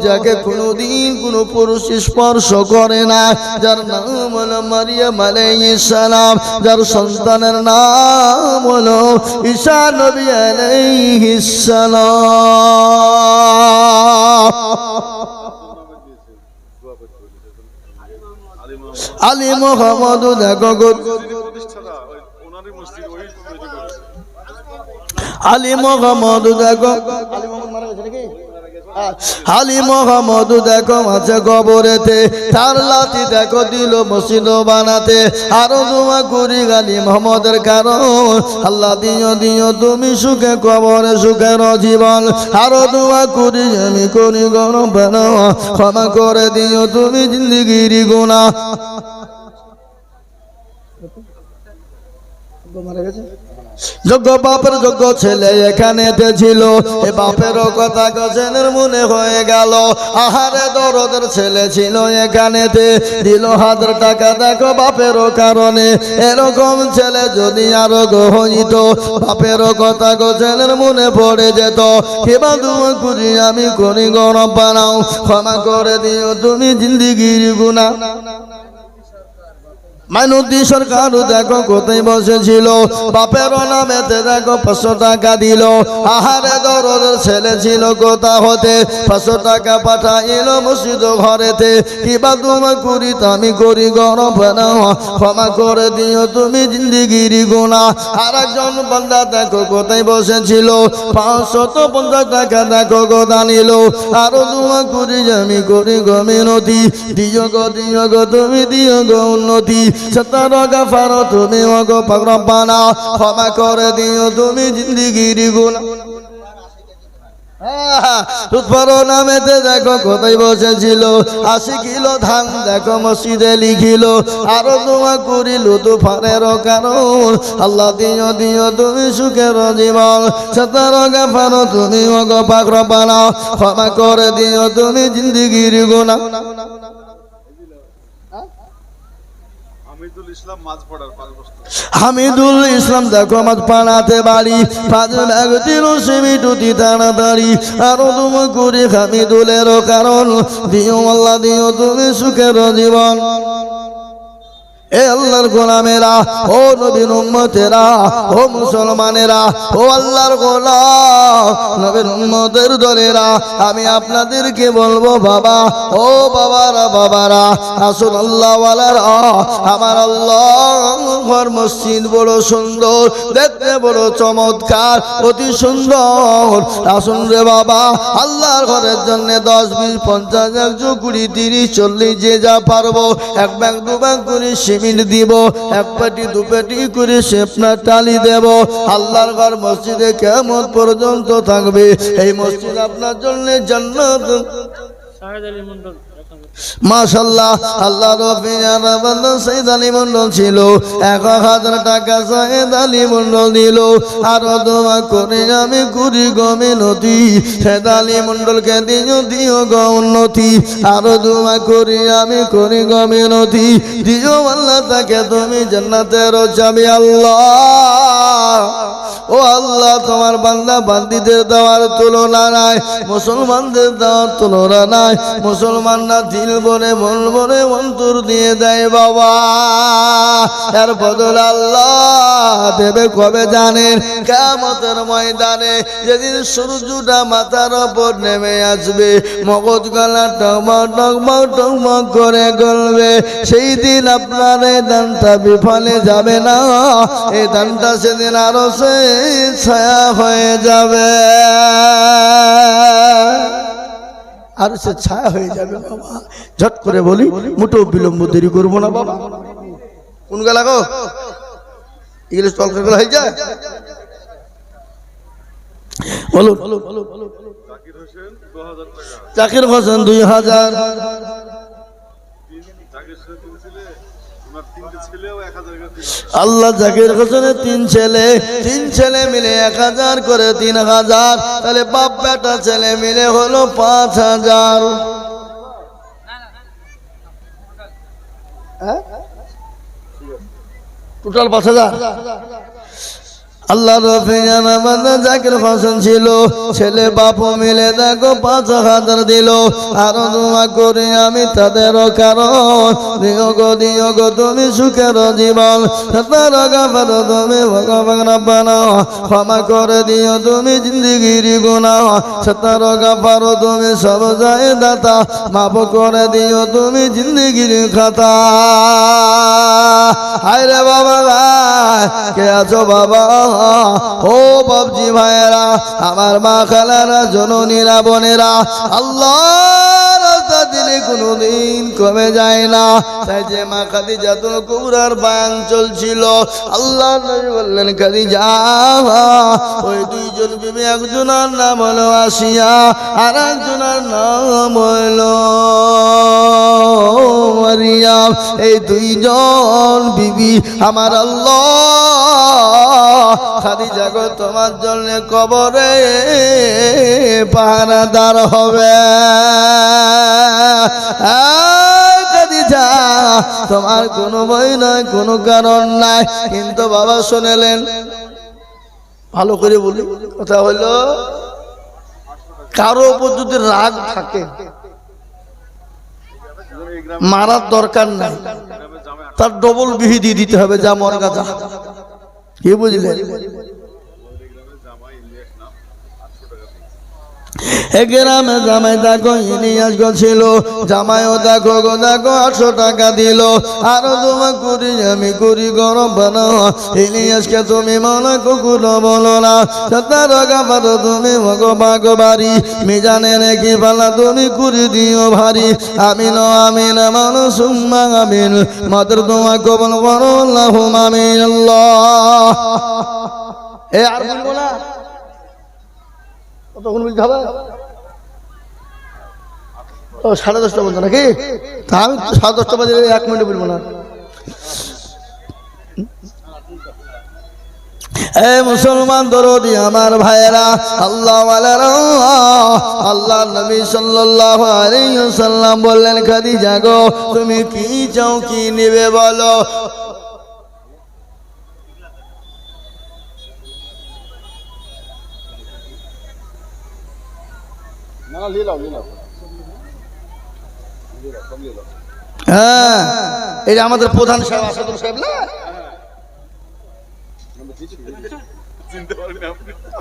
A: যাকে কোনোদিন কোনো পুরুষ স্পর্শ করে না, যার নাম হলো মারিয়াম আলাইহিস সালাম, যার সন্তানের নাম হলো ঈসা নবী আলাইহিস সালাম। আলী মোহাম্মদ দেখো আলী মোহাম্মদ দেখো আলী মোহাম্মদ দেখো আছে কবরেতে, তার লাঠি দেখো দিল মসজিদ বানাতে। আরো দোয়া করি আলী মোহাম্মদের কারণ, আল্লাহ দিও দিও তুমি সুখে কবরে সুখের জীবন। আরো দোয়া করি আমি করি গরম বানাও, ক্ষমা করে দিও তুমি জিন্দিগির গুনাহ। মারা গেছে যোগ্য বাপের যোগ্য ছেলে এখানেতে ছিল, এ বাপেরও কথা গজনের মনে হয়ে গেল। আহারে দরদের ছেলে ছিল এখানেতে, দিল 1000 টাকা দেখো বাপেরও কারণে। এরকম ছেলে যদি আরো হইত, বাপেরও কথা গজনের মনে পড়ে যেত। কিবা দোয়া করি আমি করি গরম বানাও, ক্ষমা করে দিও তুমি জিন্দিগির গুনাহ। মাইনুদ্দিন সরকার দেখো কোথায় বসেছিল, বাপের নামেতে দেখো 500 টাকা দিল। আহারে দরদের ছেলে ছিল কোথা হতে, 500 টাকা পাঠাইল মসজিদ ঘরেতে। কিবা দোয়া করি আমি করি গরম বানাও, ক্ষমা করে দিও তুমি জিন্দিগির গুনাহ। আর একজন বান্দা দেখো কোথায় বসেছিল, 550 টাকা দেখো গোদা নিল। আরো দোয়া করি আমি করি গো মিনতি, দিও গো তুমি দিও গো উন্নতি। সত্তর গফার তুমি ওগো পাক রব্বানা, ক্ষমা করে দিও তুমি জিন্দিগির গুনাহ। নামেতে দেখো কোথায় বসেছিল, 80 কিলো ধান দেখো মসজিদে লিখিল। আরো দোয়া করিল তুফানের কারণ, আল্লাহ দিও দিও তুমি সুখের জীবন। সত্তর গফার তুমি ওগো পাক রব্বানা, ক্ষমা করে দিও তুমি জিন্দিগির গুনাহ। হামিদুল ইসলাম দেখো মাছ পাড়াতে বাড়ি, 5 লাখ দিল সিমিটুতি তাড়াতাড়ি। আরো তুমি করি হামিদুলেরও কারণ, দিও আল্লাহ দিও তুমি সুখের জীবন। এ আল্লাহর গোলামেরা, ও নবীর উম্মতেরা, ও মুসলমানেরা, ও আল্লাহর গোলাম নবীর উম্মতের দলেরা, আমি আপনাদেরকে বলবো বাবা, ও বাবারা আসুন আল্লাহ ওয়ালারা। আমার আল্লাহর মসজিদ বড় সুন্দর, দেখতে বড় চমৎকার, অতি সুন্দর। আসুন রে বাবা, আল্লাহর ঘরের জন্য 10, 20, 50, 100, 20, 30, 40 যে যা পারবো, 1 ব্যাগ 2 ব্যাগ করে সিমেন্ট দিব, 1 পেটি 2 পেটি করে সেপনা টালি দেব। আল্লাহর ঘর মসজিদে কিয়ামত পর্যন্ত থাকবে। এই মসজিদ আপনার জন্য জান্নাত। মাশাআল্লাহ, আল্লাহ রফিয়ার বান্দা সাইদ আলী মন্ডল ছিল, 1000 টাকা সাইদ আলী মন্ডল দিল। আরো দোয়া করে আমি করি গো মিনতি, সাইদ আলী মন্ডলকে দিও গো উন্নতি। আরো দোয়া করি আমি করি গো মিনতি, দিও আল্লাহ তাকে তুমি জান্নাতের চাবি। আল্লাহ ও আল্লাহ, তোমার বান্দা বান্দিদের দেওয়ার তুলনা নাই, মুসলমানদের দেওয়ার তুলনা নাই। মুসলমানরা দিল বলে মন বলে অন্তর দিয়ে দেয় বাবা, এর বদল আল্লাহ দেবে কবে জানেন? কিয়ামতের ময়দানে, যেদিন সূর্যটা মাথার উপর নেমে আসবে, মগজ গলা টগমগ টগমগ টগমগ করে গলবে, সেই দিন আপনার এই দানটা বিফলে যাবে না। এই দানটা সেদিন আরো সে ছায়া হয়ে যাবে, আর সে ছায়া হয়ে যাবে বাবা। ঝট করে বলি, মোটেও বিলম্ব দেরি করবো না বাবা। কোন গেলা গো, এগুলো চল করে হয়ে যায়। বলো জাকির হোসেন 2000, আল্লাহ জাকির হোসেনের 3 ছেলে মিলে 1000 করে 3000, তাহলে বাপ বেটা ছেলে মিলে হলো 5000। টোটাল 5,000। আল্লাহ রফিয়ানা বান্দা জাকির হোসেন ছিল, ছেলে বাপু মিলে দেখো 5,000 দিল। আরো দোয়া করি আমি তাদের কারণ, দিও গো তুমি সুখের জীবন, তুমি ভগবান রব্বানা ক্ষমা করে দিও তুমি জিন্দেগির গুনাহ, গাফারো তুমি সব যায় দাতা, মাফ করে দিও তুমি জিন্দেগির খাতা। হায় রে বাবা ভাই, কে আছো বাবা? ও বাবজি ভাইয়েরা, আমার মা খালারা, জননীরা, বোনেরা, আল্লাহর রাস্তা দিলে কোনোদিন কমে যায় না। তাই যে মা খাদিজাতুল কুবরার বয়ান চলছিল, আল্লাহ নবী বললেন খাদিজা, ওই দুইজন বিবি, একজনের নাম হলো আসিয়া আর একজনের নাম হলো মারিয়াম। এই দুইজন বিবি আমার আল্লাহ খাদিজা গো তোমার জন্য কবরে পাহারাদার হবে। খাদিজা তোমার কোনো ভয় নয়, কোনো কারণ নাই। কিন্তু বাবা শুনেলেন, ভালো করে বলি, কথা হলো কারো উপর যদি রাগ থাকে মারার দরকার নাই, তার ডবল বিহি দিয়ে দিতে হবে, যা মরগা যা। কি বুঝলেন? গ্রামে জামাই দেখো ইলিয়াস ছিল, জামাইও দেখো গো দেখো 800 টাকা দিল। আরো তোমা করি আমি করি গরম বানাও, ইলিয়াসকে তুমি মনে কুকুর বলো না, গাফারো তুমি ভগবাগ বাড়ি, মিজানে রেখি পালা তুমি কুড়ি দিও ভারী। আমিন আমিন মানো সুম্মা আমিন, মাদের তোমা কবল করো আল্লাহুম্মা আমিন। আল্লাহ এ আর বলবো না, তখন বলতে হবে 10:30 বলতো নাকি? তা আমি 10:30 বাজে 1 মিনিট বলবো না। এ মুসলমান দরদি আমার ভাইয়েরা, আল্লাহ আল্লাহ নবী সাল্লাল্লাহু আলাইহি ওয়াসাল্লাম বললেন, খাদিজা গো তুমি কি চাও, কি নেবে বলো? হ্যাঁ, এটা আমাদের প্রধান সাহেব আসাদুল সাহেব না?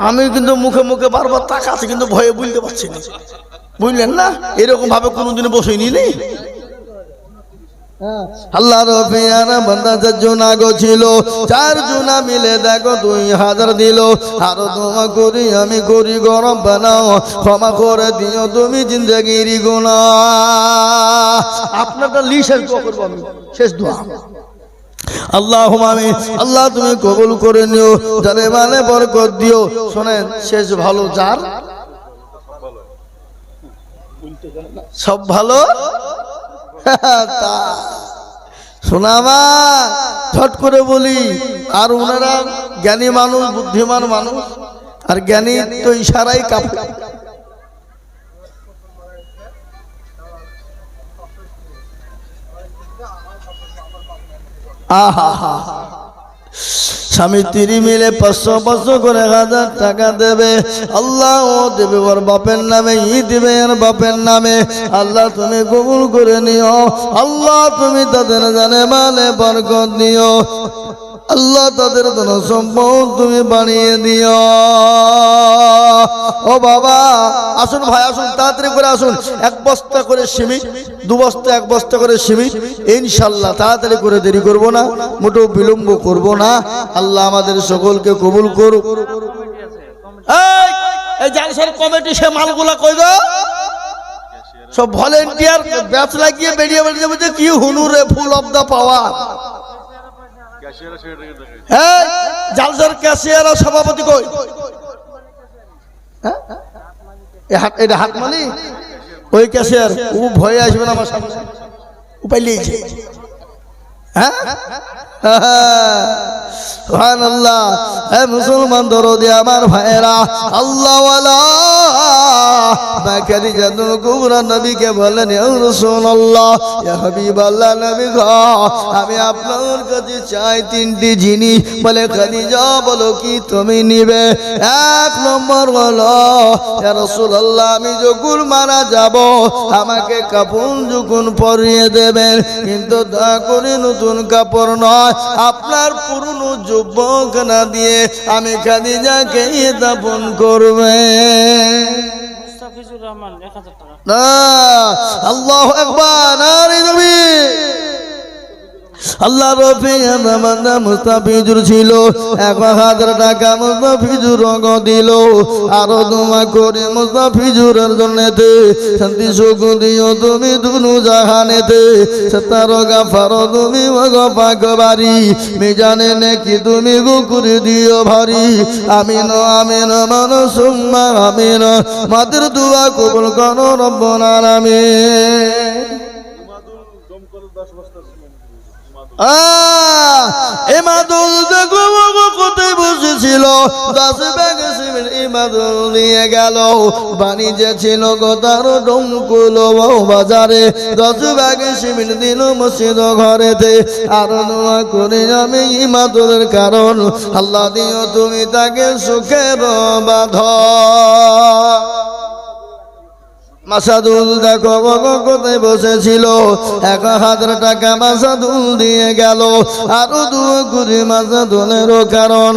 A: আমি কিন্তু মুখে মুখে বারবার তাকাচ্ছি, কিন্তু ভয়ে বুঝতে পারছি না, বুঝলেন না? এরকম ভাবে কোনোদিন বসেনি নি। আল্লাহ রফিয়ানা বান্দা 4 জনা গো ছিল, 4 জনা মিলে দেখো 2,000 দিল। আরো দোয়া করি আমি করি গরম বানাও, ক্ষমা করে দিও তুমি জিন্দেগির গুনাহ। আপনারটা শেষ দোয়া করবো আমি, শেষ দোয়া। আল্লাহুম্মা আমিন। আল্লাহ তুমি কবুল করে নিও, জানে মানে বরকত দিও। শোনেন, শেষ ভালো যার, সব ভালো শোনামা ঝট করে বলি। আর ওনারা জ্ঞানী মানুষ, বুদ্ধিমান মানুষ, আর জ্ঞানী তো ইশারাই কাফি। আহা, স্বামী স্ত্রী মিলে 500 করে 1000 টাকা দেবে। আল্লাহ ও দেবে ওর বাপের নামে, ই দেবে ওর বাপের নামে। আল্লাহ তুমি কবুল করে নিও। আল্লাহ তুমি তাদের জানে মানে বরকত দিও। আল্লাহ তাদের ধন সম্পদ তুমি বানিয়ে দিও। ও বাবা আসুন, ভাই আসুন, তাড়াতাড়ি করে আসুন। 1 বস্তা করে সিমেন্ট, 2 বস্তা 1 বস্তা করে সিমেন্ট, ইনশাল্লাহ তাড়াতাড়ি করে, দেরি করব না, মোটেও বিলম্ব করব না। আল্লাহ আমাদের সকলকে কবুল করুক। এই জালসার কমিটি সে মালগুলা কই গো? সব ভলেন্টিয়ার ব্যাচ লাগিয়ে বেরিয়ে বেরিয়ে বলছে কি হুনুরে, full of the power. জালসার cashier আর সভাপতি কই? এটা হাত মালি ওই ক্যাশিয়ার, ও ভয়ে আসবে না আমার সামনে, উপায় লিয়েছে। হ্যাঁ, সুবহানাল্লাহ। মুসলমান দরদি আমার ভাইয়েরা, আল্লাহ খাদিজাতুল কুবরা নবীকে বললেন ইয়া রাসূলুল্লাহ ইয়া হাবিবাল্লাহ নবী গো আমি আপনার কাছে চাই তিনটি জিনিস বলে খাদিজা বলো কি তুমি নিবে এক নম্বর হলো ইয়া রাসূলুল্লাহ আমি যখন মারা যাব আমাকে কাফন যখন পরিয়ে দেবেন কিন্তু দয়া করে নতুন কাপড় নয় আপনার পুরনো যুবকনা দিয়ে আমি খাদিজাকে দাফন করবে
B: মুস্তাফিজুর রহমান 1000 টাকা
A: না আল্লাহু আকবার নারে তাকবীর আল্লাহ রফিয়া বান্দা মুস্তাফিজুর ছিল 1000 টাকা মুস্তাফিজুর দিল আর দোয়া করে মুস্তাফিজুরের জন্যতে শান্তি সুখ দিও তুমি দুনু জাহানেতে সত্তার গাফার তুমি ওগো বাড়ি মিজানে নেকি তুমি গো করে দিও ভারী আমিন আমিন মানসুম্মা আমিন মাদের দোয়া কবুল করো রব্বুল আলামিন ইমাদুল দেখো কোথায় বসেছিল 10 ব্যাগ সিমেন্ট ইমাদুল নিয়ে গেল বাণিজ্য ছিল গোতার ডমকুল বাজারে 10 ব্যাগ সিমেন্ট দিল মসজিদ ঘরেতে আর দোয়া করে আমি ইমাদুলের কারণ আল্লাহ দিও তুমি তাকে সুখের বাঁধন মাসাদুল দেখো কোথায় বসেছিল 1000 টাকা মাসাদুল দিয়ে গেল আরো দুয়া করে মাসাদুলের কারণ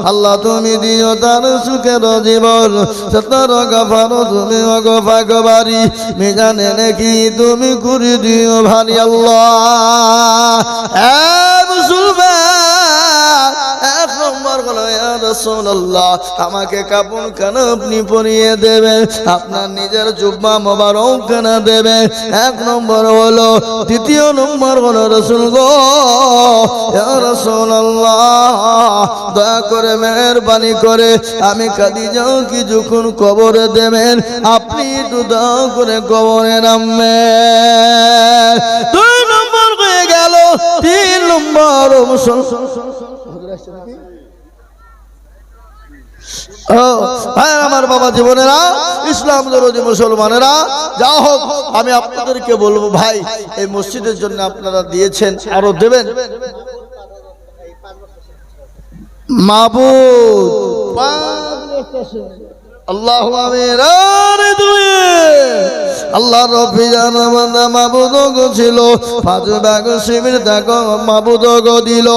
A: আল্লাহ তুমি দিও তার সুখের জীবন সত্তর গাফার তুমি অগফাক বাড়ি মিজানে নাকি তুমি করে দিও ভারী আল্লাহ মুসলমান এক নম্বর হলো ইয়া রাসূলুল্লাহ আমাকে কাপড় কেন আপনি পরিয়ে দেবেন আপনার নিজের জুব্বা মোবারক কেন দেবে এক নম্বর হলো দ্বিতীয় নম্বর হলো রাসূল গো ইয়া রাসূলুল্লাহ দয়া করে মেহেরবানি করে আমি খাদিজা কি যখন কবরে দেবেন আপনি একটু দয়া করে কবরে নামবেন 2 নম্বর হয়ে গেল 3 নম্বর আমার বাবা জীবনেরা ইসলাম দরদি মুসলমানেরা যা হোক আমি আপনাদেরকে বলবো ভাই এই মসজিদের জন্য আপনারা দিয়েছেন আরো দেবেন মাবুদ আল্লাহু আমিন আরে দুই আল্লাহ রব্বি জানা মাবুদ গো ছিল 5 ভাগ শিবির দেখো মাবুদ গো দিল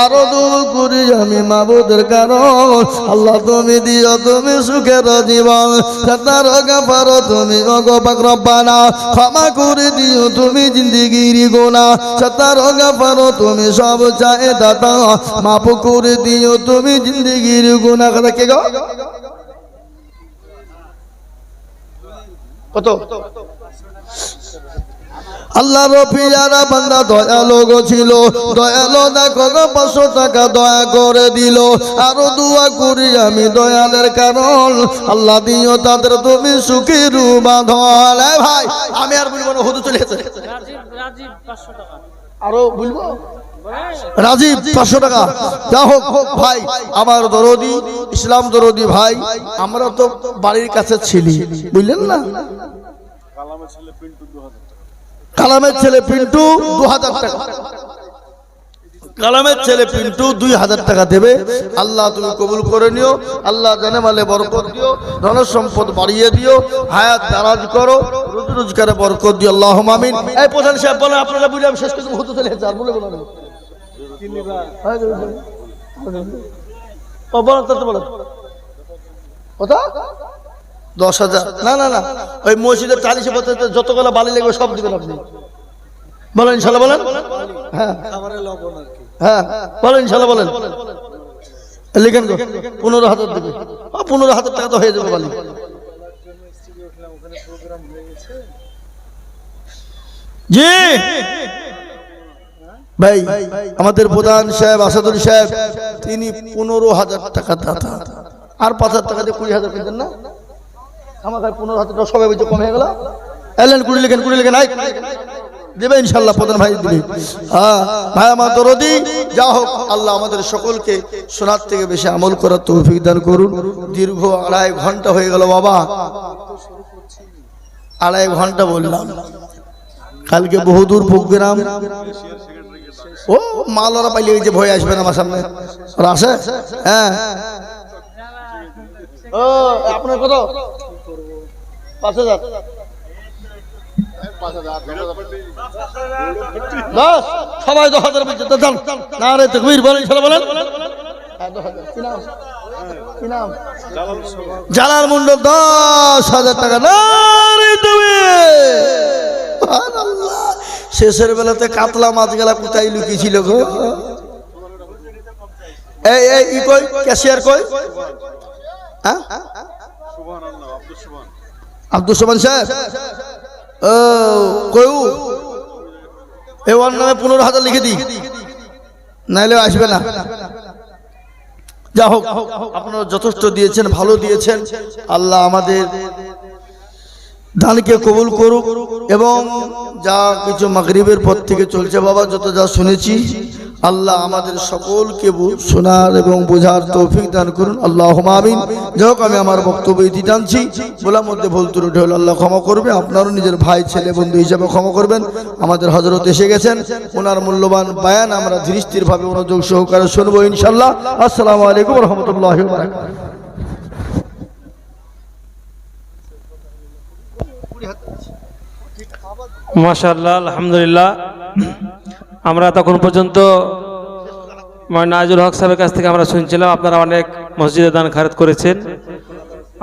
A: আরো দূর করি আমি মাবুদের কারণ আল্লাহ তুমি দিও তুমি সুখের জীবন সত্তার গাফার তুমি ওগো পাক রব্বানা ক্ষমা করে দিও তুমি জিন্দেগির গুনাহ সত্তার গাফার তুমি সব চাহে দাতা মাফ করে দিও তুমি জিন্দেগির গুনাহ কথা কে গো কত আল্লাহ রফিয়ারা বান্দা দয়ালু গো ছিল দয়ালু দেখো 500 টাকা দয়া করে দিল আরো দোয়া করি আমি দয়ালের কারণ আল্লাহ দিও তাদের তুমি সুখের বাঁধন ভাই আমি আর বলবো না হুজুর চলে গেছে
B: রাজীব 500 টাকা
A: আরো বলবো রাজীব 500 টাকা যা হোক ভাই আমার দরদি ইসলাম দরদি ভাই আমরা তো বাড়ির কাছে ছিলি বুঝলেন না কালামের ছেলে পিন্টু 2000 টাকা কালামের ছেলে পিন্টু 2000 টাকা দেবে আল্লাহ তুমি কবুল করে নিও আল্লাহ জানে মালে বরকত দিও ধন সম্পদ বাড়িয়ে দিও হায়াত দারাজ করো রোজি রোজগারে বরকত দিও আল্লাহুম্মা আমিন এই প্রধান সাহেব বলেন আপনারা বুঝলাম শেষ করে হতে চলে যাচ্ছে আর বলে বলেন কত 10,000 না না না ওই মসজিদের 40 বছর যতগুলো বালি লাগবে সব দিবেন আপনি বলেন ইনশাআল্লাহ বলেন হ্যাঁ হ্যাঁ বলেন ইনশাআল্লাহ বলেন লিখেন 15,000 দিবে 15,000 টাকা তো হয়ে যাবে বালি জি ভাই আমাদের প্রধান সাহেব আসাদুল সাহেব তিনি 15,000 টাকা দাতা আর 5,000 টাকা দিয়ে 20,000 পেতেন না আমাকে 15,000 টাকা সবাই বুঝে কম হয়ে গেল এলেন কুড়ি লিখেন দেবে ইনশাল্লাহ, প্রধান ভাই দিবে। হ্যাঁ ভাই আমার দরদি, যা হোক আল্লাহ আমাদের সকলকে শোনার থেকে বেশি আমল করার তৌফিক দান করুন। দীর্ঘ 2.5 ঘন্টা হয়ে গেল বাবা, 2.5 ঘন্টা বললাম। কালকে বহুদূর প্রোগ্রাম, ও মাল ওরা পাইলে যে ভয় আসবে না আমার সামনে, ওরা আসে। হ্যাঁ ও আপনার কত? 5,000 বাস, সবাই 10,000 বলছে তো চল না রে তাকবীর বলেন, বলেন। কি নাম? জালাল মন্ডল 10,000 টাকা না রে তাকবীর। শেষের বেলাতে কাতলা মাছ গেলা কোথায় লুকিয়েছিল গো? এই কই ক্যাশিয়ার কই? হ্যাঁ আব্দুল সুবহান সাহেব, ও কই এই ওর নামে 15,000 লিখে দিই, নাইলে আসবে না। যা হোক আপনারা যথেষ্ট দিয়েছেন, ভালো দিয়েছেন। আল্লাহ আমাদের দানকে কবুল করুক, এবং যা কিছু মাগরিবের পর থেকে চলছে বাবা, যত যা শুনেছি আল্লাহ আমাদের সকলকে শোনার এবং বোঝার তৌফিক দান করুন, আল্লাহুম্মা আমিন। যাই হোক আমি আমার বক্তব্য ইতি টানছি, বলার মধ্যে ভুল ত্রুটি হলে আল্লাহ ক্ষমা করবে, আপনারও নিজের ভাই ছেলে বন্ধু হিসাবে ক্ষমা করবেন। আমাদের হযরত এসে গেছেন, ওনার মূল্যবান বয়ান আমরা ধীরস্থিরভাবে মনোযোগ সহকারে শুনবো ইনশাআল্লাহ। আসসালামু আলাইকুম ওয়া রাহমাতুল্লাহি ওয়া বারাকাতুহু।
B: মাশাআল্লাহ, আলহামদুলিল্লাহ। আমরা তখন পর্যন্ত নাজুল হক সাহেবের কাছ থেকে আমরা শুনছিলাম, আপনারা অনেক মসজিদে দান খায়রাত করেছেন।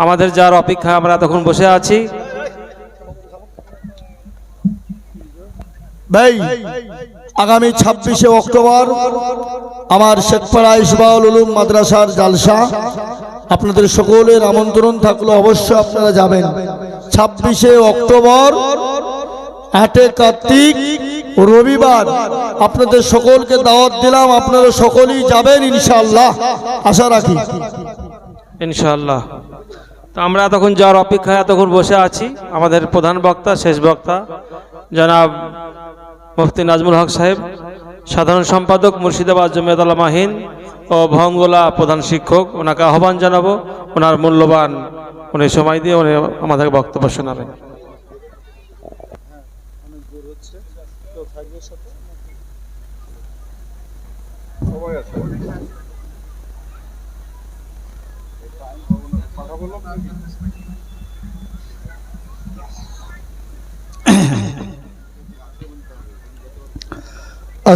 B: আমাদের যার অপেক্ষা আমরা তখন বসে আছি।
A: ভাই আগামী 26শে অক্টোবর আমার শেখপাড়া ইসবাউল উলুম মাদ্রাসার জালসা, আপনাদের সকলের আমন্ত্রণ থাকলো, অবশ্যই আপনারা যাবেন। 26শে অক্টোবর 8 কার্তিক রবিবার, আপনাদের সকলকে দাওয়াত দিলাম, আপনারা সকলেই যাবেন ইনশাআল্লাহ, আশা রাখি
B: ইনশাআল্লাহ। তো আমরা তখন যাওয়ার অপেক্ষায় এতক্ষণ বসে আছি। আমাদের প্রধান বক্তা, শেষ বক্তা জনাব মুফতি নাজমুল হক সাহেব, সাধারণ সম্পাদক মুর্শিদাবাদ জমিয়ত উলামা হিন্দ ও ভঙ্গলা প্রধান শিক্ষক, ওনাকে আহ্বান জানাবো। ওনার মূল্যবান উনি সময় দিয়ে উনি আমাদের বক্তব্য শোনাবেন।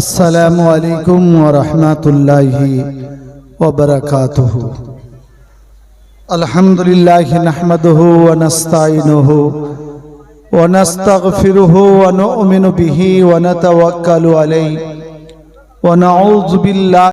C: السلام عليكم ورحمة الله وبركاته. الحمد لله نحمده ونستعينه ونستغفره ونؤمن به ونتوكل عليه ونعوذ بالله